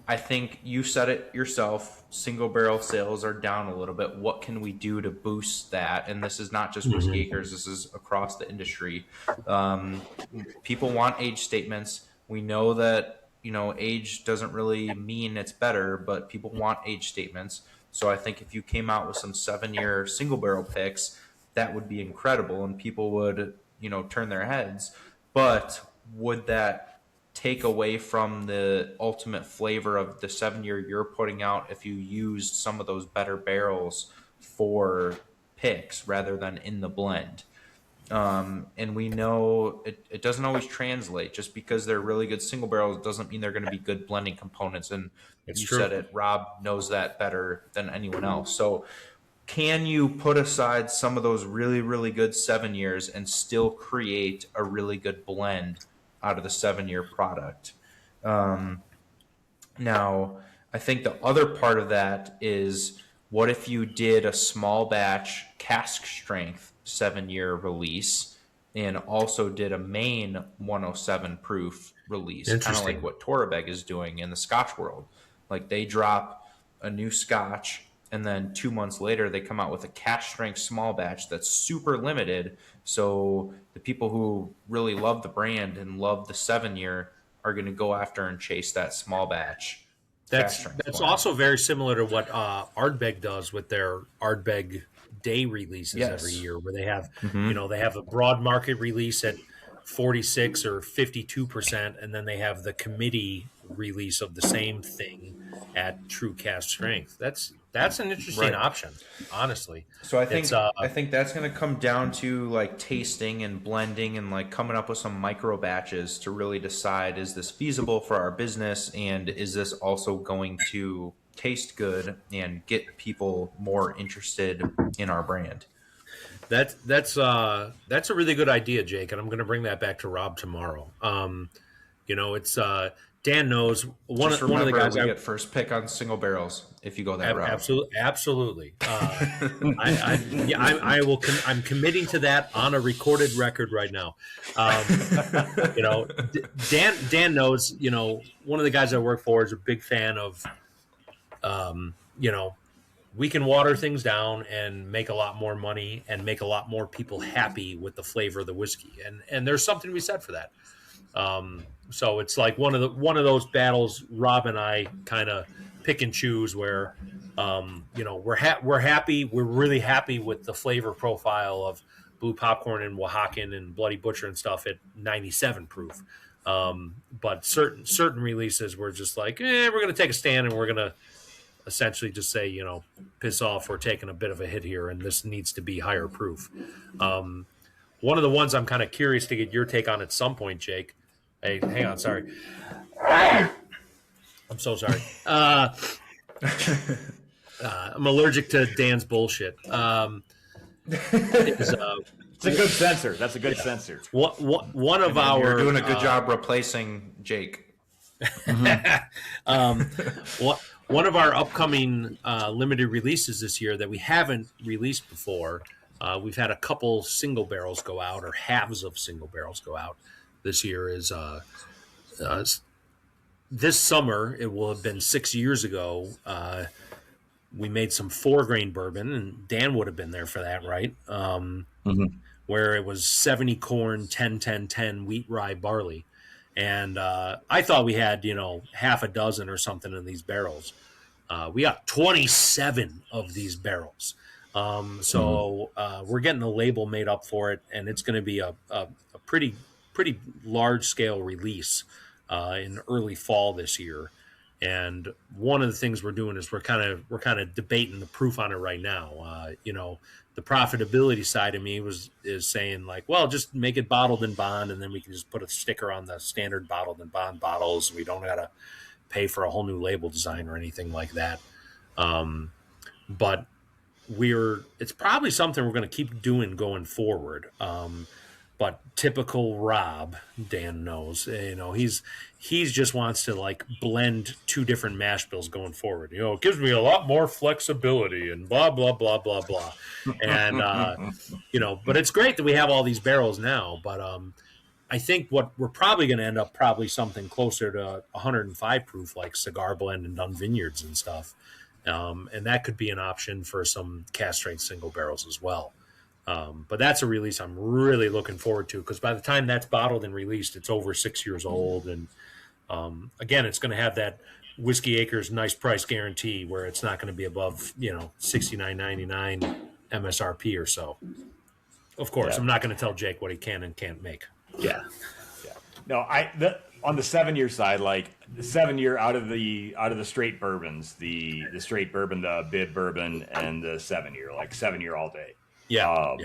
C: I think you said it yourself. Single barrel sales are down a little bit. What can we do to boost that? And this is not just Whiskey Acres. This is across the industry. People want age statements. We know that, age doesn't really mean it's better, but people want age statements. So I think if you came out with some 7-year single barrel picks, that would be incredible, and people would, turn their heads. But would that take away from the ultimate flavor of the 7-year you're putting out if you used some of those better barrels for picks rather than in the blend? And we know it doesn't always translate. Just because they're really good single barrels doesn't mean they're going to be good blending components. And
D: It's
C: you
D: true.
C: said it, Rob knows that better than anyone else. So can you put aside some of those really, really good 7 years and still create a really good blend out of the 7-year product? Now, I think the other part of that is, what if you did a small batch cask strength 7-year release and also did a main 107 proof release, kind of
D: Interesting.
C: like what Torabeg is doing in the Scotch world? Like, they drop a new Scotch, and then 2 months later they come out with a cask strength small batch that's super limited. So the people who really love the brand and love the 7-year are going to go after and chase that small batch.
D: That's
C: cask strength blend.
D: also very similar to what Ardbeg does with their Ardbeg day releases
C: Yes.
D: every year, where they have they have a broad market release at 46 or 52%, and then they have the committee release of the same thing at true cask strength. That's an interesting
C: Right.
D: option, honestly.
C: So I think
D: It's,
C: I think that's going to come down to like tasting and blending and like coming up with some micro batches to really decide, is this feasible for our business, and is this also going to taste good and get people more interested in our brand?
D: That's a really good idea, Jake, and I'm going to bring that back to Rob tomorrow. It's Dan knows one
C: Just
D: of the
C: remember,
D: guys
C: we get first pick on single barrels if you go that route.
D: Absolutely. I will. I'm committing to that on a recorded record right now. Dan knows. One of the guys I work for is a big fan of. We can water things down and make a lot more money and make a lot more people happy with the flavor of the whiskey, and there's something to be said for that. So it's like one of those battles Rob and I kind of pick and choose, where we're happy, we're really happy with the flavor profile of Blue Popcorn and Oaxacan and Bloody Butcher and stuff at 97 proof. But certain releases we're just like, we're going to take a stand and we're going to essentially just say, piss off, we're taking a bit of a hit here, and this needs to be higher proof. One of the ones I'm kind of curious to get your take on at some point, Jake. Hey, hang on, sorry. I'm so sorry. I'm allergic to Dan's bullshit.
A: It's a good sensor. That's a good sensor.
D: One of our
C: You're doing a good job replacing Jake.
D: One of our upcoming limited releases this year that we haven't released before, we've had a couple single barrels go out, or halves of single barrels go out this year, is this summer. It will have been 6 years ago. We made some 4-grain bourbon, and Dan would have been there for that, right? Where it was 70 corn, 10 wheat, rye, barley. And I thought we had, half a dozen or something in these barrels. We got 27 of these barrels. So we're getting a label made up for it, and it's going to be a pretty large scale release in early fall this year. And one of the things we're doing is we're kind of debating the proof on it right now. The profitability side of me is saying, like, well, just make it bottled in bond, and then we can just put a sticker on the standard bottled in bond bottles. We don't got to pay for a whole new label design or anything like that. But it's probably something we're going to keep doing going forward. But typical Rob, Dan knows, he's just wants to like blend 2 different mash bills going forward. It gives me a lot more flexibility and blah, blah, blah, blah, blah. And, but it's great that we have all these barrels now. But I think what we're probably going to end up something closer to 105 proof, like Cigar Blend and Dunn Vineyards and stuff. And that could be an option for some cast strength single barrels as well. But that's a release I'm really looking forward to, because by the time that's bottled and released, it's over 6 years old. And again, it's going to have that Whiskey Acres nice price guarantee where it's not going to be above, $69.99 MSRP or so. Of course, I'm not going to tell Jake what he can and can't make.
A: Yeah. No, on the 7-year side, like the 7-year out of the straight bourbons, the straight bourbon, the bib bourbon, and the 7-year, like 7-year all day.
D: Yeah.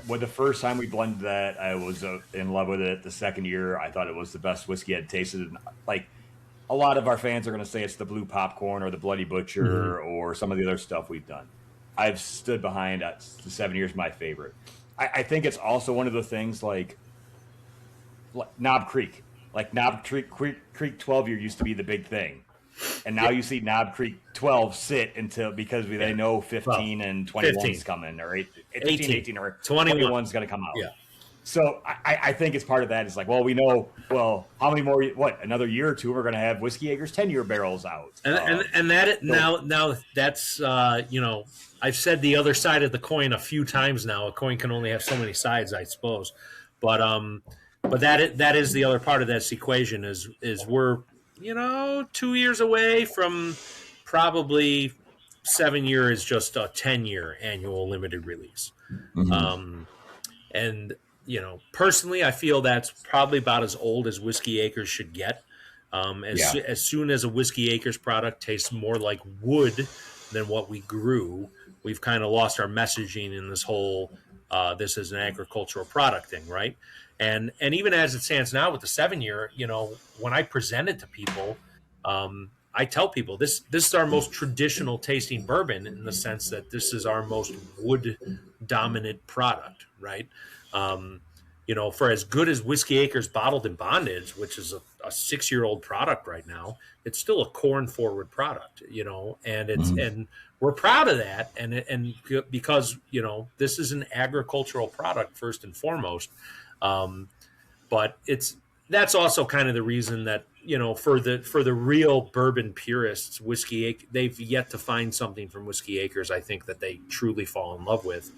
A: When the first time we blended that, I was in love with it. The second year, I thought it was the best whiskey I'd tasted. Like, a lot of our fans are going to say it's the Blue Popcorn or the Bloody Butcher or some of the other stuff we've done. I've stood behind the 7 years, my favorite. I think it's also one of the things like Knob Creek. Like Knob Creek 12-year used to be the big thing. And now you see Knob Creek 12 sit because they know 15 and 21 is coming, or 15, 18 or 21 is going to come out. Yeah. So I think it's part of that. It's like, well, we know, how many more, another year or two, we're going to have Whiskey Acres 10-year barrels out.
D: Now that's, I've said the other side of the coin a few times now. A coin can only have so many sides, I suppose. But that is the other part of this equation is we're, 2 years away from probably 7 years, just a 10-year annual limited release. And, personally, I feel that's probably about as old as Whiskey Acres should get. As soon as a Whiskey Acres product tastes more like wood than what we grew, we've kind of lost our messaging in this whole this is an agricultural product thing, right? And even as it stands now with the 7-year, when I present it to people, I tell people this is our most traditional tasting bourbon in the sense that this is our most wood dominant product, right? For as good as Whiskey Acres Bottled in Bondage, which is a 6-year-old product right now, it's still a corn forward product, and it's and we're proud of that, and because this is an agricultural product first and foremost. But that's also kind of the reason that for the real bourbon purists, they've yet to find something from Whiskey Acres I think that they truly fall in love with,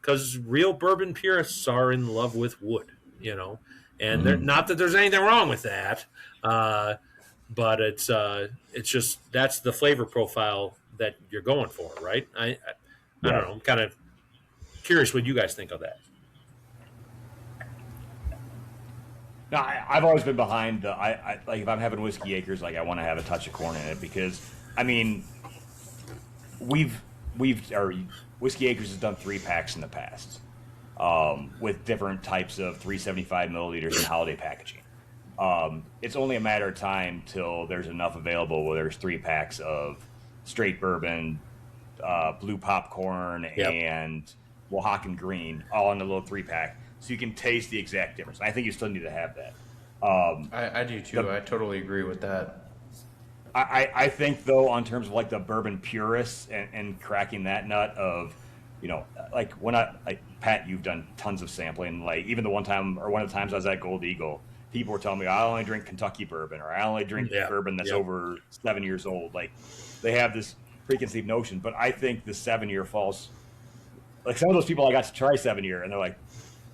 D: because real bourbon purists are in love with wood, and they're not that there's anything wrong with that, but it's just that's the flavor profile that you're going for, right? I don't know. I'm kind of curious what you guys think of that.
A: No, I've always been behind the. I like if I'm having whiskey acres, like I want to have a touch of corn in it because I mean, we've or whiskey acres has done 3-packs in the past with different types of 375 milliliters in holiday packaging. It's only a matter of time till there's enough available where there's 3-packs of straight bourbon, blue popcorn,
D: Yep.
A: and Oaxacan green, all in a little 3-pack, so you can taste the exact difference. I think you still need to have that.
C: I do too. I totally agree with that.
A: I think though, on terms of like the bourbon purists and cracking that nut of, like when like Pat, you've done tons of sampling. Like even the one time or one of the times I was at Gold Eagle, people were telling me I only drink Kentucky bourbon or I only drink bourbon that's over 7 years old. Like they have this preconceived notion, but I think the 7-year falls. Like some of those people I got to try 7-year and they're like,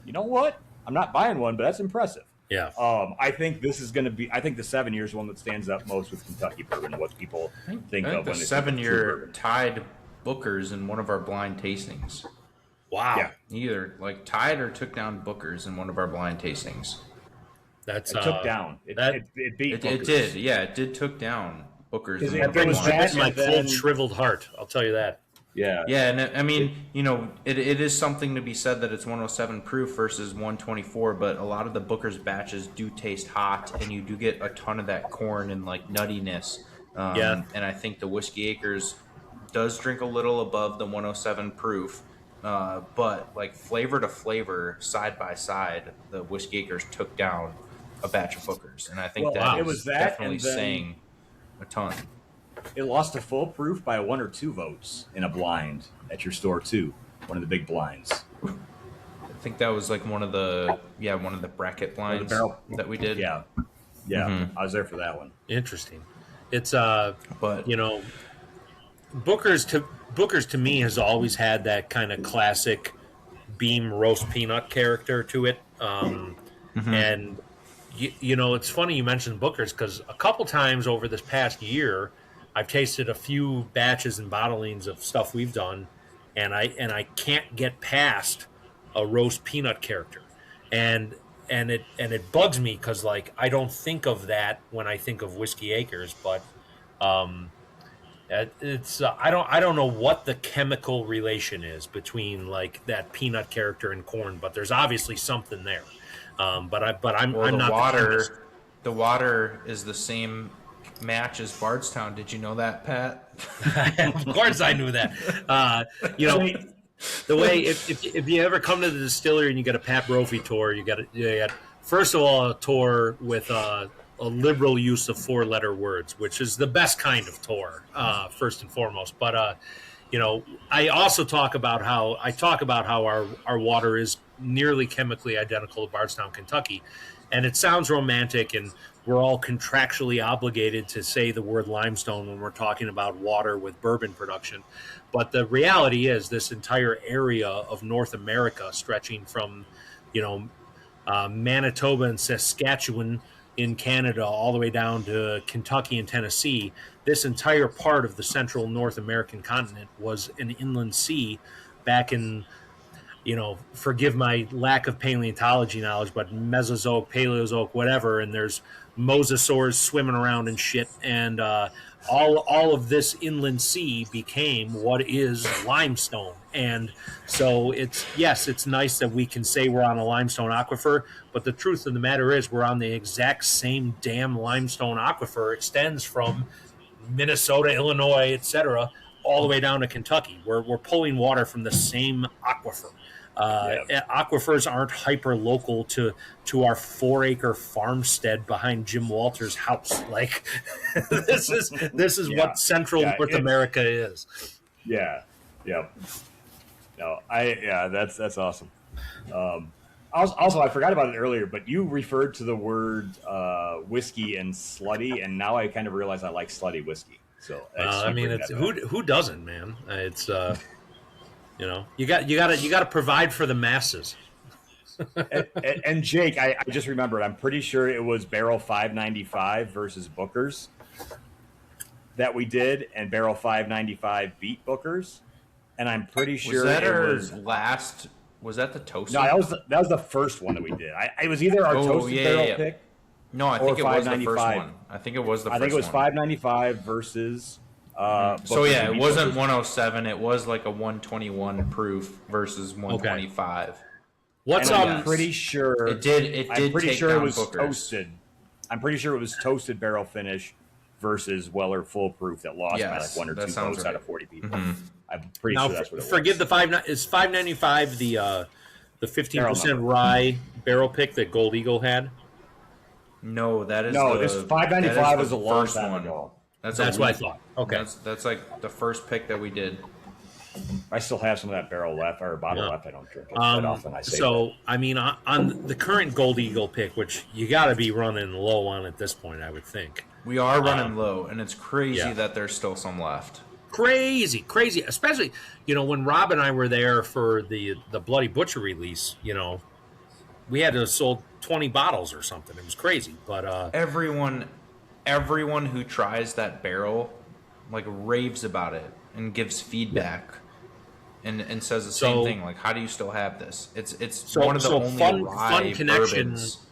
A: you know what? I'm not buying one, but that's impressive.
D: Yeah.
A: I think this is going to be. I think the 7 years one that stands up most with Kentucky bourbon. What people think
C: I
A: of
C: think the
A: when they
C: 7-year tied Booker's in one of our blind tastings.
D: Wow.
A: Yeah.
C: Either like tied or took down Booker's in one of our blind tastings.
D: That's
A: It took down. It beat.
C: It did. Yeah, it did took down Booker's.
A: Is
C: in
A: it-
C: one of our
A: it was
C: blind
A: that-
C: tastings.
D: my
A: and then-
D: cold, shriveled heart. I'll tell you that.
A: Yeah.
C: Yeah, and I mean, it is something to be said that it's 107 proof versus 124, but a lot of the Booker's batches do taste hot, and you do get a ton of that corn and like nuttiness. And I think the Whiskey Acres does drink a little above the 107 proof, but like flavor to flavor, side by side, the Whiskey Acres took down a batch of Booker's, and I think
A: Well,
C: it was definitely
A: and then-
C: saying a ton.
A: It lost to full proof by 1 or 2 votes in a blind at your store too. One of the big blinds.
C: I think that was like one of the bracket blinds
A: barrel-
C: that we did.
A: Yeah. I was there for that one.
D: Interesting. It's
C: But
D: Booker's to me has always had that kind of classic beam roast peanut character to it. And it's funny you mentioned Booker's because a couple times over this past year, I've tasted a few batches and bottlings of stuff we've done, and I can't get past a roast peanut character, and it bugs me because like I don't think of that when I think of Whiskey Acres, but it's I don't know what the chemical relation is between like that peanut character and corn, but there's obviously something there. I'm not
C: water. The water is the same match as Bardstown. Did you know that, Pat?
D: Of course, I knew that. The way if you ever come to the distillery and you get a Pat Brophy tour, you got first of all a tour with a liberal use of 4-letter words, which is the best kind of tour, first and foremost. But I also talk about how our water is nearly chemically identical to Bardstown, Kentucky, and it sounds romantic and we're all contractually obligated to say the word limestone when we're talking about water with bourbon production. But the reality is this entire area of North America stretching from, Manitoba and Saskatchewan in Canada all the way down to Kentucky and Tennessee, this entire part of the central North American continent was an inland sea back in, forgive my lack of paleontology knowledge, but Mesozoic, Paleozoic, whatever, and there's mosasaurs swimming around and shit, and all of this inland sea became what is limestone. And so it's nice that we can say we're on a limestone aquifer, but the truth of the matter is we're on the exact same damn limestone aquifer. It extends from Minnesota, Illinois, etc., all the way down to Kentucky. We're pulling water from the same aquifer. Aquifers aren't hyper local to our 4-acre farmstead behind Jim Walter's house. Like this is what Central North America is.
A: Yeah. No, that's awesome. Also, I forgot about it earlier, but you referred to the word whiskey and slutty, and now I kind of realize I like slutty whiskey. So
D: it's who doesn't, man? It's you got to provide for the masses.
A: and Jake, I just remembered. I'm pretty sure it was barrel 595 versus Booker's that we did, and barrel 595 beat Booker's. And I'm pretty sure
C: Was that
A: it
C: our
A: was
C: last Was that the toasted?
A: No, that was the first one that we did. It was either our toasted barrel pick.
C: No, I think it was the first
A: $5.95.
C: one. I think it was the first one.
A: I think it was $5.95 versus.
C: So yeah, it wasn't 107. It was like a 121 proof versus 125.
D: Okay. What's
A: I'm pretty sure
C: it did.
A: I'm pretty
C: take
A: sure
C: down
A: it was
C: Booker's.
A: toasted. I'm pretty sure it was toasted barrel finish versus Weller full proof that lost by like 1 or 2 votes out of 40 people. Mm-hmm. I'm pretty sure that's what it was.
D: Forgive the is $5.95 the 15% rye barrel pick that Gold Eagle had?
C: No, that is
A: this $5.95 was a long time ago.
D: That's what I thought. Okay,
C: that's like the first pick that we did.
A: I still have some of that barrel left or bottle left. I don't drink it that often. I say
D: so. I mean, on the current Gold Eagle pick, which you got to be running low on at this point, I would think.
C: We are running low, and it's crazy that there's still some left.
D: Crazy, especially when Rob and I were there for the Bloody Butcher release. We had to have sold 20 bottles or something. It was crazy, but
C: everyone who tries that barrel like raves about it and gives feedback and says the same thing. Like, how do you still have this? It's one of the only rye bourbons.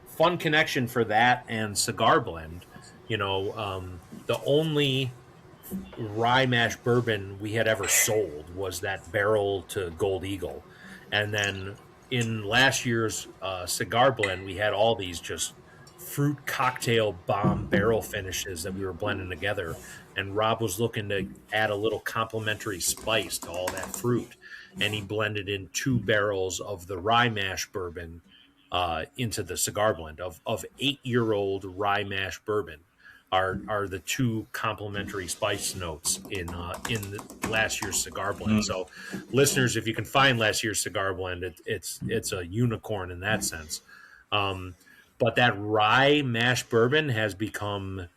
D: Fun connection for that and cigar blend. The only rye mash bourbon we had ever sold was that barrel to Gold Eagle, and then in last year's cigar blend we had all these just fruit cocktail bomb barrel finishes that we were blending together, and Rob was looking to add a little complementary spice to all that fruit, and he blended in 2 barrels of the rye mash bourbon into the cigar blend of 8-year-old rye mash bourbon. Are the 2 complementary spice notes in last year's cigar blend. So, listeners, if you can find last year's cigar blend, it's a unicorn in that sense. But that rye mash bourbon has become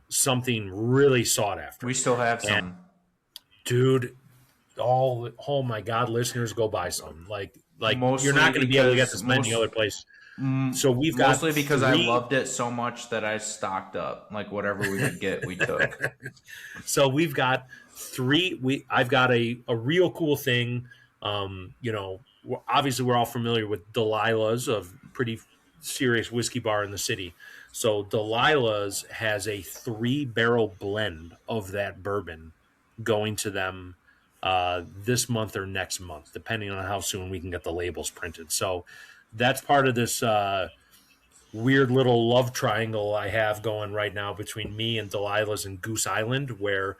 D: something really sought after.
C: We still have some,
D: and, dude. Oh my God, listeners, go buy some. Like you're not going to be able to get this many other place. So we've got
C: mostly because I loved it so much that I stocked up. Like whatever we could get, we took.
D: So we've got 3. I've got a real cool thing. Obviously we're all familiar with Delilah's, a pretty serious whiskey bar in the city. So Delilah's has a 3-barrel blend of that bourbon going to them this month or next month, depending on how soon we can get the labels printed. So that's part of this weird little love triangle I have going right now between me and Delilah's and Goose Island, where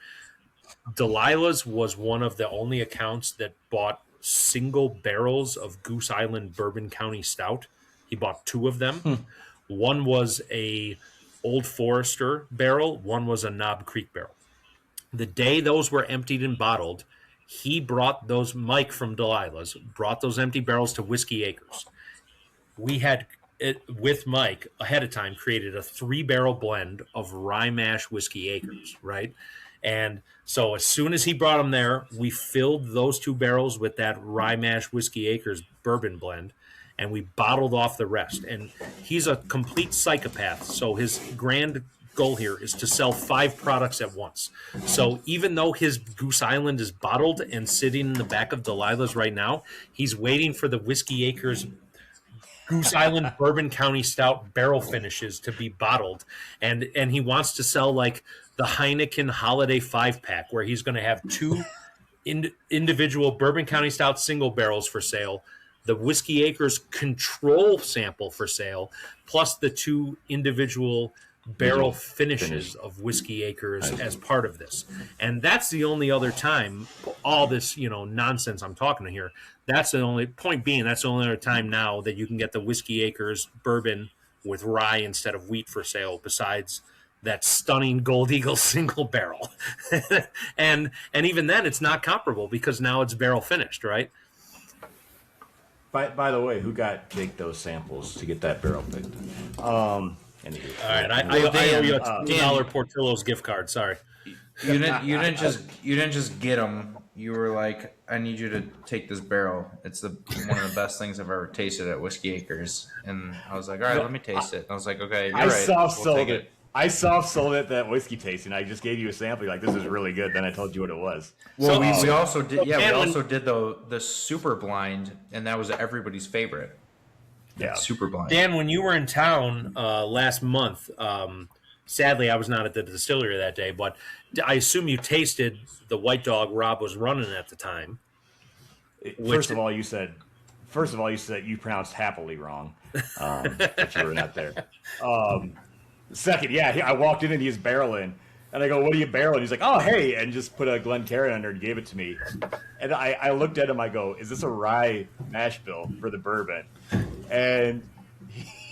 D: Delilah's was one of the only accounts that bought single barrels of Goose Island Bourbon County Stout. He bought 2 of them. One was a Old Forester barrel. One was a Knob Creek barrel. The day those were emptied and bottled, he brought those, Mike from Delilah's, brought those empty barrels to Whiskey Acres. We had, with Mike, ahead of time, created a 3-barrel blend of rye mash Whiskey Acres, right? And so as soon as he brought them there, we filled those 2 barrels with that rye mash Whiskey Acres bourbon blend, and we bottled off the rest. And he's a complete psychopath, so his grand goal here is to sell 5 products at once. So even though his Goose Island is bottled and sitting in the back of Delilah's right now, he's waiting for the Whiskey Acres Goose Island Bourbon County Stout barrel finishes to be bottled, and he wants to sell like the Heineken Holiday 5-pack, where he's going to have 2 individual Bourbon County Stout single barrels for sale, the Whiskey Acres Control sample for sale, plus the 2 individual barrel finishes of Whiskey Acres as part of this. And that's the only other time, all this nonsense I'm talking to here, that's the only point being, that's the only other time now that you can get the Whiskey Acres bourbon with rye instead of wheat for sale, besides that stunning Gold Eagle single barrel. and even then it's not comparable because now it's barrel finished, right?
A: By the way, who got Jake those samples to get that barrel picked? All right,
D: I owe you a $2 Portillo's gift card. Sorry,
C: you didn't just get them. You were like, I need you to take this barrel. It's one of the best things I've ever tasted at Whiskey Acres. And I was like, all right, let me taste it. I was like, okay, you're right.
A: I soft sold it that whiskey tasting. I just gave you a sample. You're like, this is really good. Then I told you what it was.
C: Well, we also did. Yeah, we
D: Dan,
C: also did the super blind, and that was everybody's favorite.
A: Yeah.
C: Super blind.
D: Dan, when you were in town last month, sadly I was not at the distillery that day, but I assume you tasted the White Dog Rob was running at the time.
A: First of all, you said you pronounced happily wrong. But you were not there. Second, I walked in and he's barreling. And I go, what are you barreling? He's like, oh, hey, and just put a Glencairn under and gave it to me. And I looked at him, I go, is this a rye mash bill for the bourbon? And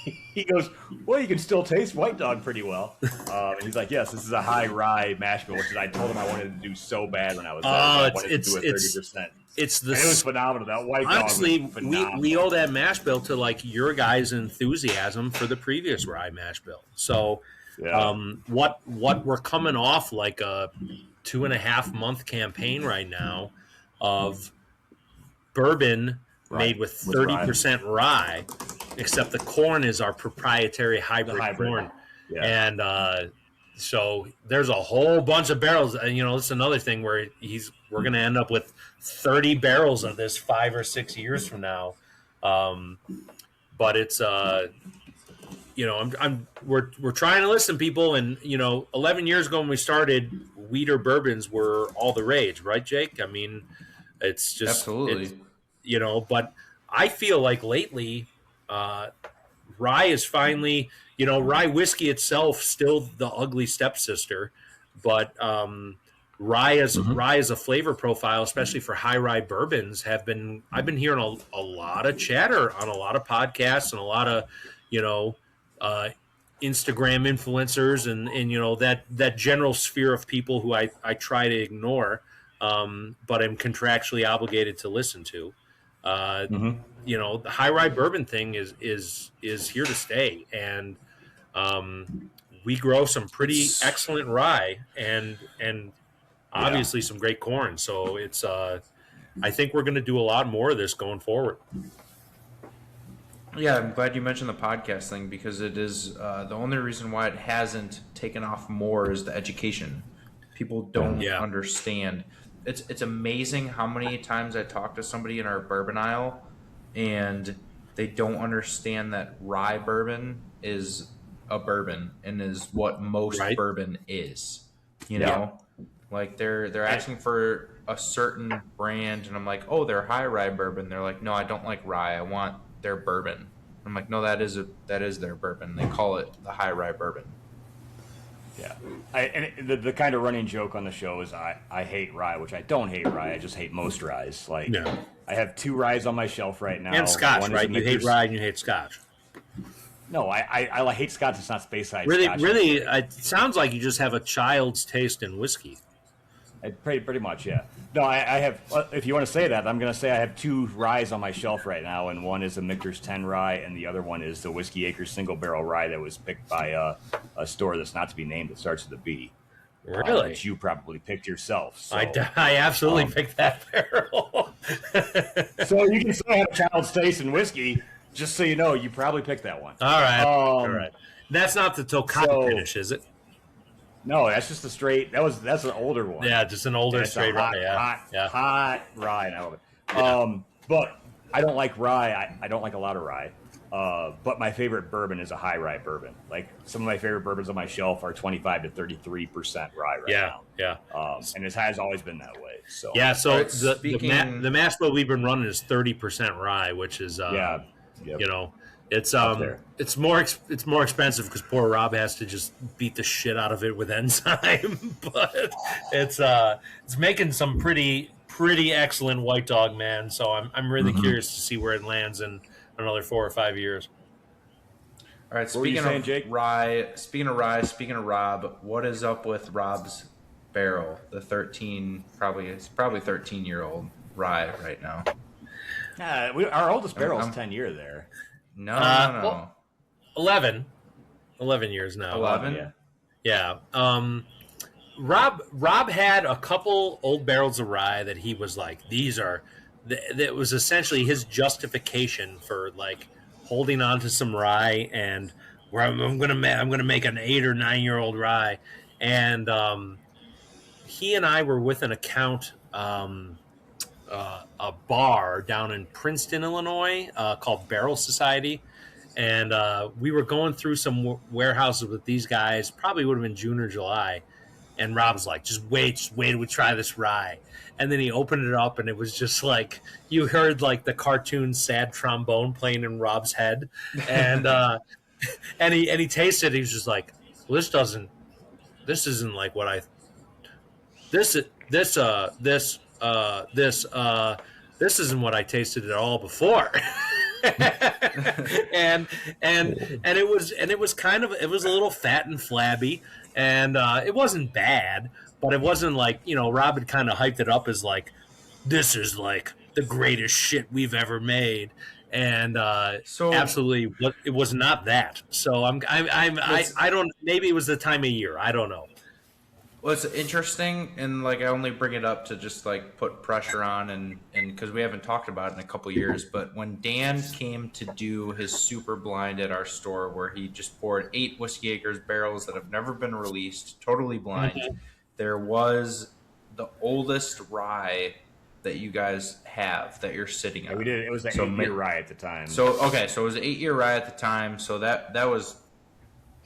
A: he goes, well, you can still taste White Dog pretty well. And he's like, yes, this is a high rye mash bill, which I told him I wanted to do so bad when I was there. I wanted to do it 30%.
D: It's the.
A: And it was phenomenal. That White Dog
D: honestly,
A: was phenomenal.
D: we owe that mash bill to like your guys' enthusiasm for the previous rye mash bill. So, what we're coming off like a 2.5 month campaign right now of bourbon made with 30% rye, except the corn is our proprietary hybrid corn, and so there's a whole bunch of barrels. And it's another thing where we're going to end up with 30 barrels of this 5 or 6 years from now. But it's we're trying to listen, people, and 11 years ago when we started, wheater bourbons were all the rage, right, Jake? I mean, it's just
C: absolutely,
D: but I feel like lately, rye is finally, rye whiskey itself still the ugly stepsister, but rye as a flavor profile, especially for high rye bourbons, I've been hearing a lot of chatter on a lot of podcasts and a lot of Instagram influencers and that general sphere of people who I try to ignore, but I'm contractually obligated to listen to. The high rye bourbon thing is here to stay, and we grow some pretty excellent rye and obviously some great corn. So it's I think we're going to do a lot more of this going forward.
C: Yeah, I'm glad you mentioned the podcast thing, because it is the only reason why it hasn't taken off more is the education. People don't understand. It's amazing how many times I talk to somebody in our bourbon aisle and they don't understand that rye bourbon is a bourbon and is what most bourbon is. You know? Like they're asking for a certain brand and I'm like, "Oh, they're high rye bourbon." They're like, "No, I don't like rye. I want their bourbon." I'm like, "No, that is their bourbon. They call it the high rye bourbon."
A: Yeah, the kind of running joke on the show is I hate rye, which I don't hate rye. I just hate most ryes. Like, I have 2 ryes on my shelf right now.
D: And Scotch, right? You hate rye and you hate Scotch.
A: No, I hate Scotch. It's not space side.
D: Really,
A: Scotch.
D: really, it sounds like you just have a child's taste in whiskey.
A: Pretty much, yeah. No, I have. If you want to say that, I'm going to say I have 2 ryes on my shelf right now, and one is a Michter's 10 rye, and the other one is the Whiskey Acres single barrel rye that was picked by a store that's not to be named. It starts with a B.
D: Really?
A: Which you probably picked yourself. So,
D: I absolutely picked that barrel.
A: So you can say I have a child's taste in whiskey. Just so you know, you probably picked that one.
D: All right. All right. That's not the Tokata finish, is it?
A: No, that's just a straight. That's an older one.
D: Yeah, just an older straight rye.
A: Hot rye. I love it. But I don't like rye. I don't like a lot of rye. But my favorite bourbon is a high rye bourbon. Like some of my favorite bourbons on my shelf are 25 to 33% rye right now.
D: Yeah.
A: And it has always been that way. So
D: So the mash bill we've been running is 30% rye, which is it's more expensive because poor Rob has to just beat the shit out of it with enzyme, but it's making some pretty excellent White Dog, man. So I'm really curious to see where it lands in another 4 or 5 years.
C: All right, speaking of rye, speaking of Rob, what is up with Rob's barrel? The 13, it's probably 13-year-old rye right now.
A: Our oldest barrel is 10 year there.
C: No.
D: Well, 11 years now.
C: 11?
D: Yeah. Rob had a couple old barrels of rye that he was like, that was essentially his justification for like holding on to some rye and where I'm gonna make an 8 or 9 year old rye, and he and I were with an account. A bar down in Princeton, Illinois, called Barrel Society, and we were going through some warehouses with these guys. Probably would have been June or July, and Rob's like, just wait till we try this rye. And then he opened it up, and it was just like you heard like the cartoon sad trombone playing in Rob's head, and and he tasted. He was just like, well, this isn't like what I this this this this isn't what I tasted at all before. and it was kind of, it was a little fat and flabby, and it wasn't bad, but it wasn't like, Rob had kind of hyped it up as like, this is like the greatest shit we've ever made, and
C: So
D: absolutely, it was not that. So I don't, maybe it was the time of year, I don't know.
C: Well, it's interesting, and like I only bring it up to just like put pressure on, and because we haven't talked about it in a couple years. But when Dan came to do his super blind at our store, where he just poured 8 Whiskey Acres barrels that have never been released, totally blind, there was the oldest rye that you guys have that you're sitting on.
A: Yeah, we did. It was an 8-year rye at the time.
C: So okay, so it was an 8-year rye at the time. So that was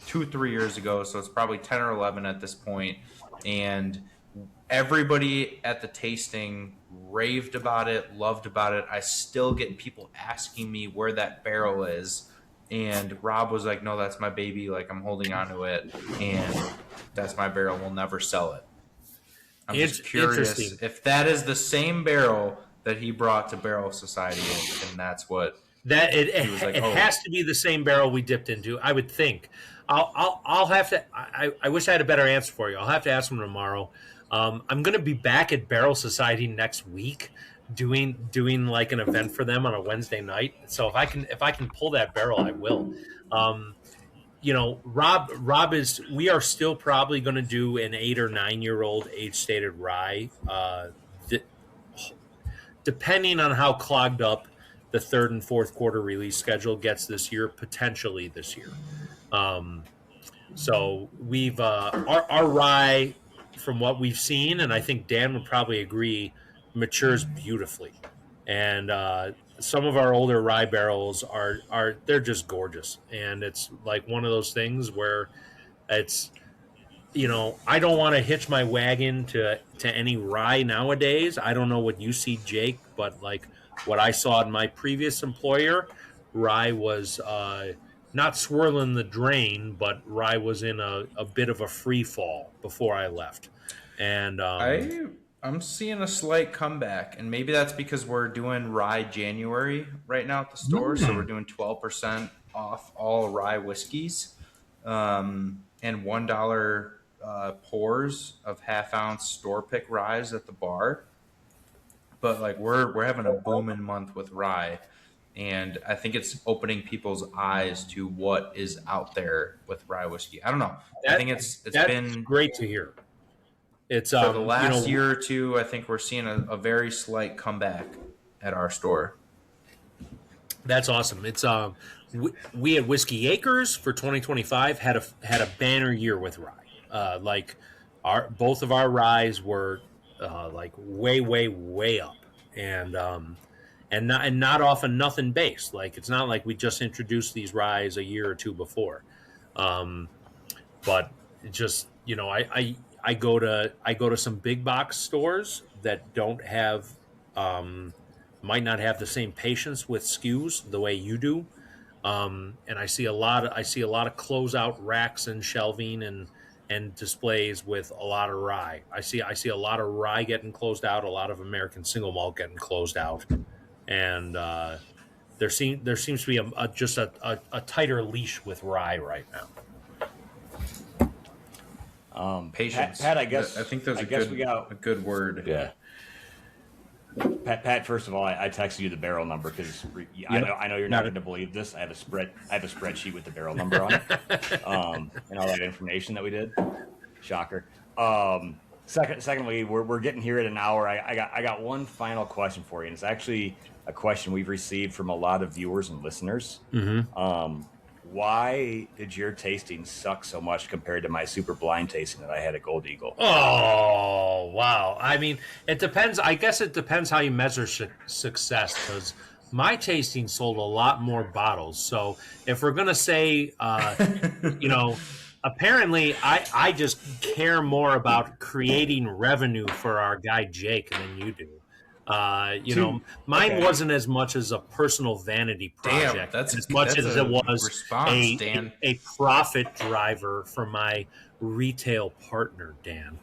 C: 2-3 years ago. So it's probably 10 or 11 at this point. And everybody at the tasting raved about it, loved about it. I still get people asking me where that barrel is, and Rob was like, no, that's my baby, like I'm holding on to it, and that's my barrel, we'll never sell it. I'm just curious if that is the same barrel that he brought to Barrel Society, and that's what
D: that it has to be the same barrel we dipped into, I would think. I'll have to. I wish I had a better answer for you. I'll have to ask him tomorrow. I'm going to be back at Barrel Society next week, doing like an event for them on a Wednesday night. So if I can pull that barrel, I will. Rob is. We are still probably going to do an 8 or 9 year old age stated rye, depending on how clogged up the 3rd and 4th quarter release schedule gets this year, potentially this year. So we've our rye, from what we've seen, and I think Dan would probably agree, matures beautifully. And some of our older rye barrels are they're just gorgeous, and it's like one of those things where it's, I don't want to hitch my wagon to any rye nowadays. I don't know what you see, Jake, but like what I saw in my previous employer, rye was not swirling the drain, but rye was in a bit of a free fall before I left. And
C: I'm seeing a slight comeback, and maybe that's because we're doing rye January right now at the store. So we're doing 12% off all rye whiskeys, and $1 pours of half-ounce store pick rye at the bar. But like we're having a booming month with rye. And I think it's opening people's eyes to what is out there with rye whiskey. I don't know. I think it's been
D: great to hear. It's
C: for the last year or two. I think we're seeing a very slight comeback at our store.
D: That's awesome. It's we at Whiskey Acres for 2025 had a banner year with rye. Like both of our ryes were like way up, and not often nothing based. Like it's not like we just introduced these ryes a year or two before, but just I go to some big box stores that don't have might not have the same patience with SKUs the way you do, and I see a lot of closeout racks and shelving and displays with a lot of rye. I see a lot of rye getting closed out, a lot of American single malt getting closed out. And there seems to be just a tighter leash with rye right now.
C: Patience,
A: Pat. I think
C: we got a good word.
A: Yeah. Pat. First of all, I texted you the barrel number because I know you're not going to believe this. I have a spreadsheet with the barrel number on it, and all that information that we did. Shocker. Secondly, we're getting here at an hour. I got one final question for you, and it's actually a question we've received from a lot of viewers and listeners.
D: Mm-hmm.
A: why did your tasting suck so much compared to my super blind tasting that I had at Gold Eagle?
D: Oh, wow. I mean, it depends. I guess it depends how you measure success, because my tasting sold a lot more bottles. So if we're going to say, you know, apparently I just care more about creating revenue for our guy Jake than you do. Mine
A: Okay.
D: wasn't as much as a personal vanity
C: Damn,
D: project
C: that's
D: as much
C: that's
D: as it
C: a
D: was
C: response, Dan.
D: a profit driver for my retail partner, Dan.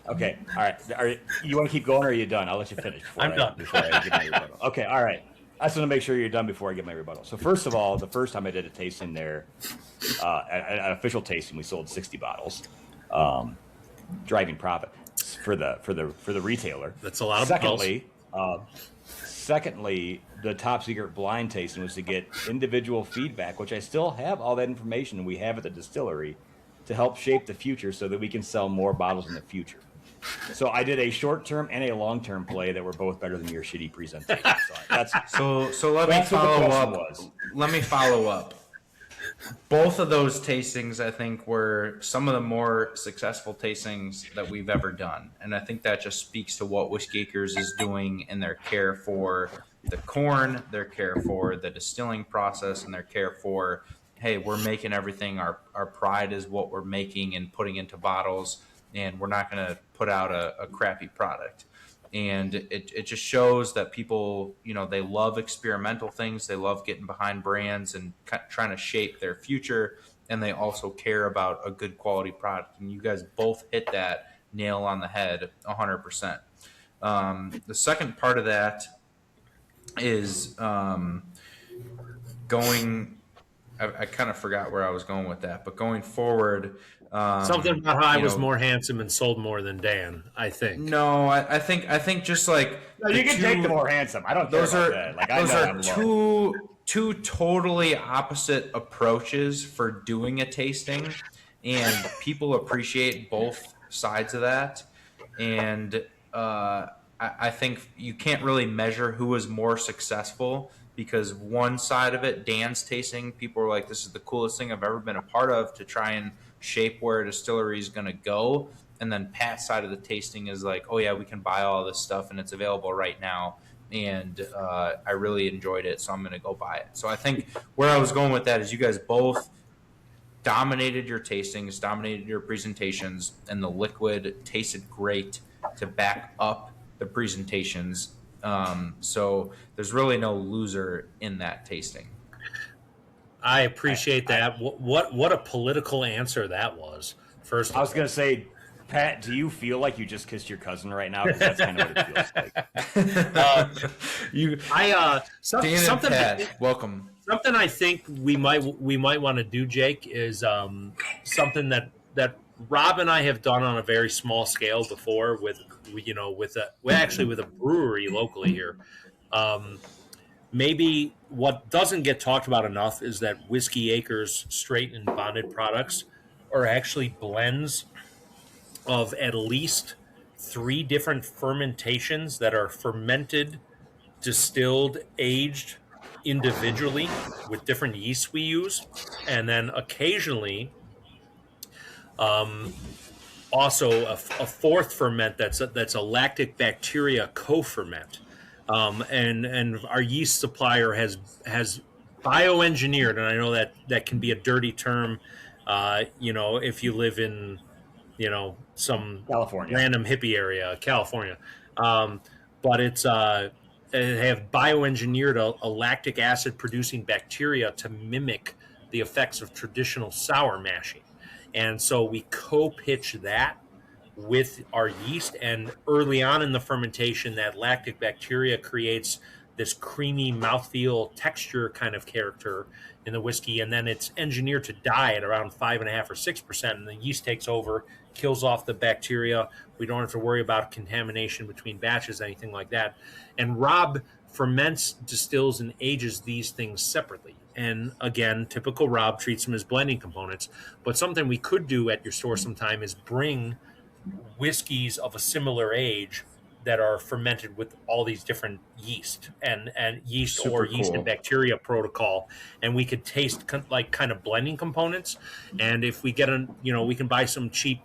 A: Okay. All right. You want to keep going, or are you done? I'll let you finish
D: I'm done.
A: before I give my rebuttal. Okay. All right. I just want to make sure you're done before I give my rebuttal. So first of all, the first time I did a tasting there, an official tasting, we sold 60 bottles, driving profit for the retailer.
D: That's a lot of bottles.
A: Secondly, the top secret blind tasting was to get individual feedback, which I still have all that information, and we have at the distillery to help shape the future so that we can sell more bottles in the future. So I did a short-term and a long-term play that were both better than your shitty presentation.
C: So let me
A: That's what the
C: follow
A: question
C: up.
A: was.
C: Let me follow up. Both of those tastings, I think, were some of the more successful tastings that we've ever done. And I think that just speaks to what Whiskey Acres is doing in their care for the corn, their care for the distilling process, and their care for, hey, we're making everything. Our pride is what we're making and putting into bottles, and we're not going to put out a crappy product. And it just shows that people, they love experimental things. They love getting behind brands and trying to shape their future. And they also care about a good quality product. And you guys both hit that nail on the head 100%. The second part of that is going, I kind of forgot where I was going with that, but going forward,
D: something about how I was more handsome and sold more than Dan, I think.
C: No, I think just like
A: No, you can take the more handsome. I don't care about that. Like,
C: those
A: I know
C: are
A: I'm low.
C: two totally opposite approaches for doing a tasting, and people appreciate both sides of that. And I think you can't really measure who is more successful, because one side of it, Dan's tasting, people are like, this is the coolest thing I've ever been a part of to try and shape where a distillery is going to go. And then Pat's side of the tasting is like, oh yeah, we can buy all this stuff and it's available right now. And I really enjoyed it, so I'm going to go buy it. So I think where I was going with that is you guys both dominated your tastings, dominated your presentations, and the liquid tasted great to back up the presentations. So there's really no loser in that tasting.
D: I appreciate that. What a political answer that was. First,
A: I was going to say, Pat, do you feel like you just kissed your cousin right now? Because that's kind of what it feels like.
C: Something. Pat, welcome.
D: Something I think we might want to do, Jake, is something that Rob and I have done on a very small scale before with a brewery locally here. Maybe what doesn't get talked about enough is that Whiskey Acres straight and bonded products are actually blends of at least 3 different fermentations that are fermented, distilled, aged individually with different yeasts we use, and then occasionally also a fourth ferment that's a lactic bacteria co-ferment. And our yeast supplier has bioengineered, and I know that can be a dirty term, if you live in, some
A: California.
D: random hippie area, California. But it's they have bioengineered a lactic acid producing bacteria to mimic the effects of traditional sour mashing. And so we co-pitch that with our yeast, and early on in the fermentation, that lactic bacteria creates this creamy mouthfeel texture kind of character in the whiskey, and then it's engineered to die at around 5.5 or 6%, and the yeast takes over, kills off the bacteria. We don't have to worry about contamination between batches, anything like that. And Rob ferments, distills, and ages these things separately. And again, typical Rob treats them as blending components. But something we could do at your store sometime is bring whiskeys of a similar age that are fermented with all these different yeast and yeast
C: Super
D: or yeast
C: cool.
D: and bacteria protocol, and we could taste like kind of blending components. And if we get we can buy some cheap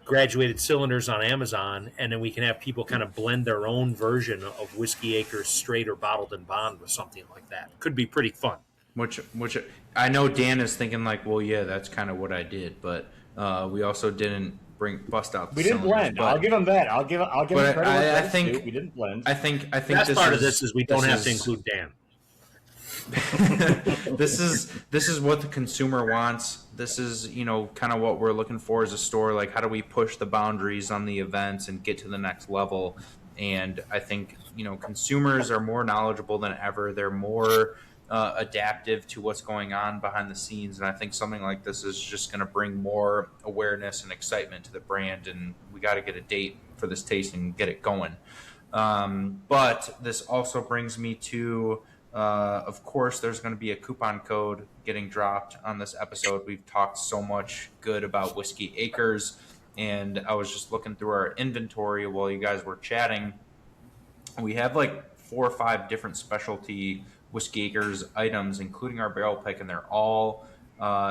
D: graduated cylinders on Amazon, and then we can have people kind of blend their own version of Whiskey Acres straight or bottled in bond with something like that. Could be pretty fun.
C: Which I know Dan is thinking like, well, yeah, that's kind of what I did, but we also didn't bust out.
A: We didn't blend.
C: But,
A: I'll give him that. I'll give him credit.
C: I think
A: we didn't blend.
C: I think
D: That's part of this is we don't have to include Dan.
C: This is what the consumer wants. This is kind of what we're looking for as a store. Like, how do we push the boundaries on the events and get to the next level? And I think consumers are more knowledgeable than ever. They're more adaptive to what's going on behind the scenes, and I think something like this is just going to bring more awareness and excitement to the brand. And we got to get a date for this tasting and get it going. But this also brings me to. Of course, there's going to be a coupon code getting dropped on this episode. We've talked so much good about Whiskey Acres, and I was just looking through our inventory while you guys were chatting. We have like 4 or 5 different specialty Whiskey Acres items, including our barrel pick, and they're all,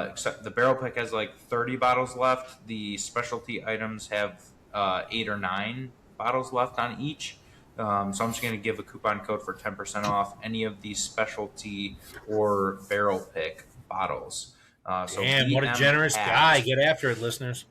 C: except the barrel pick has like 30 bottles left. The specialty items have 8 or 9 bottles left on each. So I'm just going to give a coupon code for 10% off any of these specialty or barrel pick bottles. So
D: Man, what a generous guy. Get after it, listeners.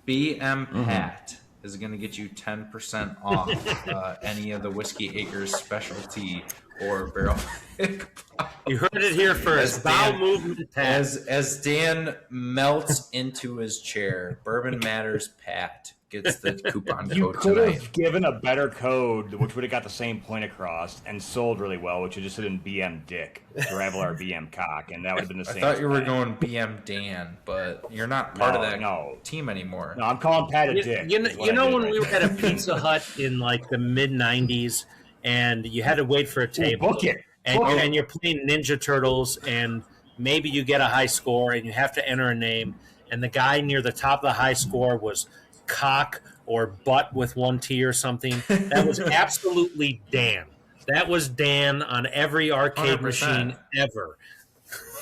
C: BM Pat is going to get you 10% off any of the Whiskey Acres specialty or barrel pick bottles.
D: You heard it here first. Bowel movement, Pat.
C: As Dan melts into his chair, Bourbon Matters Pat gets the coupon
A: You
C: code
A: could
C: tonight.
A: have given a better code, which would have got the same point across and sold really well, which would just have been BM Dick to rival our BM Cock, and that would have been the
C: I
A: same.
C: thought you were going BM Dan, but you're not part of that team anymore.
A: No, I'm calling Pat a dick.
D: You know when we were at a Pizza Hut in like the mid '90s, and you had to wait for a table,
A: book it.
D: And you're playing Ninja Turtles, and maybe you get a high score, and you have to enter a name, and the guy near the top of the high score was Cock or Butt with 1 T or something. That was absolutely Dan. That was Dan on every arcade
C: 100%.
D: machine ever.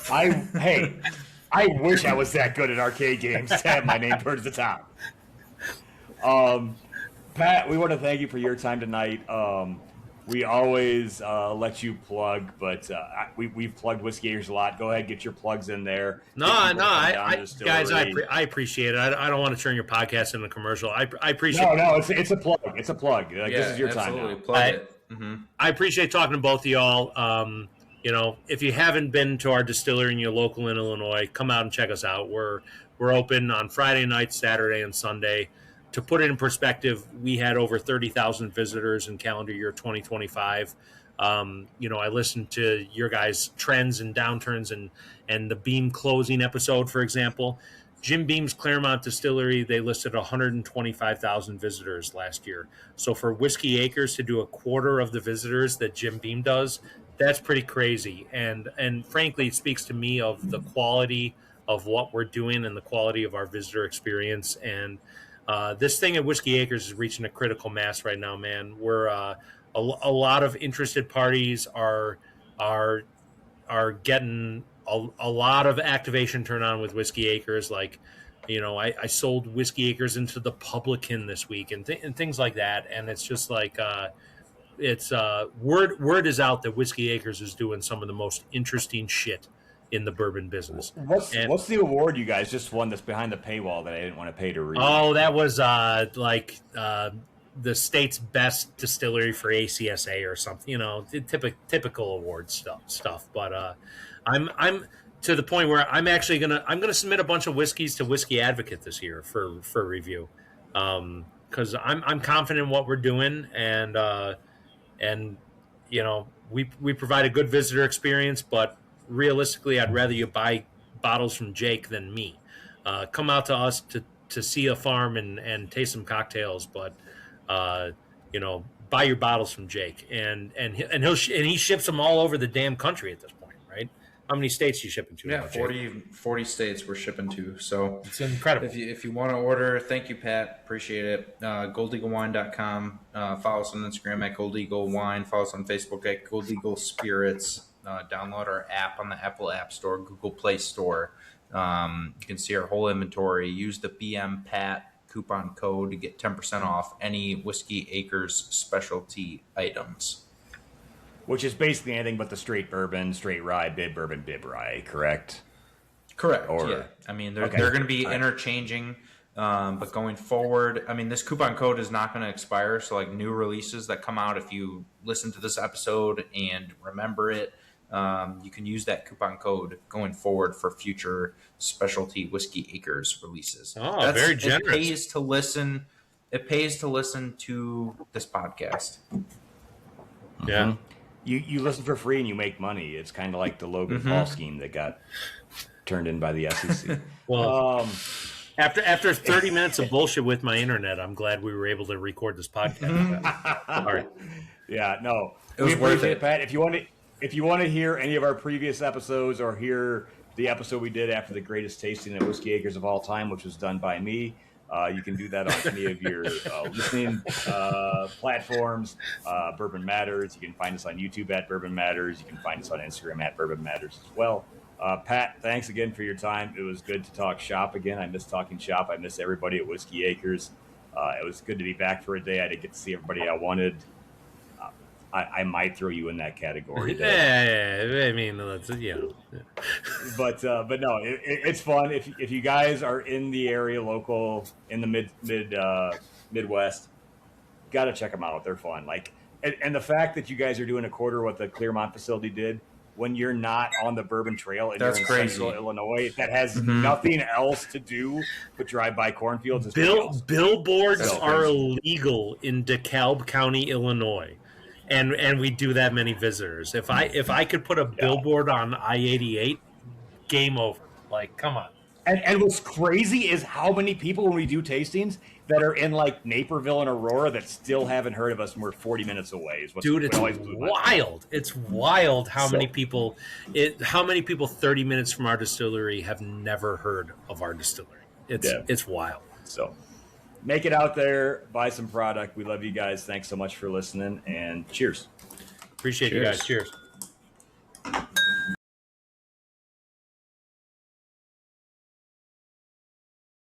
A: I wish I was that good at arcade games to have my name towards the top. Pat, we want to thank you for your time tonight. We always let you plug, but we've plugged Whiskey Acres a lot. Go ahead, get your plugs in there.
D: Guys, I appreciate it. I don't want to turn your podcast into a commercial. I appreciate it.
A: No, it's a plug. It's a plug. This is your time now.
C: Plug it. Mm-hmm.
D: I appreciate talking to both of y'all. If you haven't been to our distillery and you're local in Illinois, come out and check us out. We're open on Friday night, Saturday, and Sunday. To put it in perspective, we had over 30,000 visitors in calendar year 2025. I listened to your guys' trends and downturns and the Beam closing episode, for example. Jim Beam's Claremont Distillery, they listed 125,000 visitors last year. So for Whiskey Acres to do a quarter of the visitors that Jim Beam does, that's pretty crazy. And frankly, it speaks to me of the quality of what we're doing and the quality of our visitor experience. And this thing at Whiskey Acres is reaching a critical mass right now, man. We're a lot of interested parties are getting a lot of activation turn on with Whiskey Acres. Like, I sold Whiskey Acres into the Publican this week and things like that. And it's just like word is out that Whiskey Acres is doing some of the most interesting shit in the bourbon business.
A: What's the award you guys just won that's behind the paywall that I didn't want to pay to read?
D: Oh, that was the state's best distillery for ACSA or something. Typical award stuff. But I'm to the point where I'm actually gonna submit a bunch of whiskeys to Whiskey Advocate this year for review, because I'm confident in what we're doing, and we provide a good visitor experience, but realistically, I'd rather you buy bottles from Jake than me. Come out to us to see a farm and taste some cocktails, but buy your bottles from Jake, and he ships them all over the damn country at this point, right? How many states you shipping to?
C: Yeah,
D: now, Jake?
C: 40 states we're shipping to. So
D: It's incredible.
C: if you want to order, thank you, Pat. Appreciate it. goldeaglewine.com. Follow us on Instagram at Gold Eagle Wine. Follow us on Facebook at Gold Eagle Spirits. Download our app on the Apple App Store, Google Play Store. You can see our whole inventory. Use the BM Pat coupon code to get 10% off any Whiskey Acres specialty items.
A: Which is basically anything but the straight bourbon, straight rye, bib bourbon, bib rye, correct?
C: Correct.
A: Or-
C: yeah. I mean, they're
A: Okay.
C: going to be interchanging, but going forward, I mean, this coupon code is not going to expire. So, like new releases that come out, if you listen to this episode and remember it, you can use that coupon code going forward for future specialty Whiskey Acres releases.
D: Oh, very generous.
C: It pays to listen. It pays to listen to this podcast.
D: Yeah.
A: You listen for free and you make money. It's kind of like the Logan Paul scheme that got turned in by the SEC.
D: Well, after 30 minutes of bullshit with my internet, I'm glad we were able to record this podcast. All right.
A: Yeah, no,
C: It was
A: we
C: worth
A: appreciate
C: it.
A: it, Pat. If you want to hear any of our previous episodes or hear the episode we did after the greatest tasting at Whiskey Acres of all time, which was done by me, you can do that on any of your listening platforms. Bourbon Matters. You can find us on YouTube at Bourbon Matters. You can find us on Instagram at Bourbon Matters as well. Pat, thanks again for your time. It was good to talk shop again. I miss talking shop. I miss everybody at Whiskey Acres. It was good to be back for a day. I didn't get to see everybody I wanted. I might throw you in that category.
D: Yeah, I mean,
A: But no, it's fun. If you guys are in the area, local in the Midwest, got to check them out. They're fun. Like, and the fact that you guys are doing a quarter what the Clearmont facility did when you're not on the Bourbon Trail and
C: That's
A: you're in
C: crazy.
A: Central Illinois, that has nothing else to do but drive by cornfields. Is pretty awesome.
D: billboards
A: So
D: are
A: crazy.
D: illegal in DeKalb County, Illinois, and we do that many visitors. If I could put a billboard on I-88, game over. Like, come on.
A: And what's crazy is how many people when we do tastings that are in like Naperville and Aurora that still haven't heard of us and we're 40 minutes away. Is what's
D: Dude, it's
A: always blew my mind.
D: wild. It's wild how many people 30 minutes from our distillery have never heard of our distillery. It's wild.
A: So make it out there, buy some product. We love you guys. Thanks so much for listening and cheers.
D: Appreciate you guys. Cheers.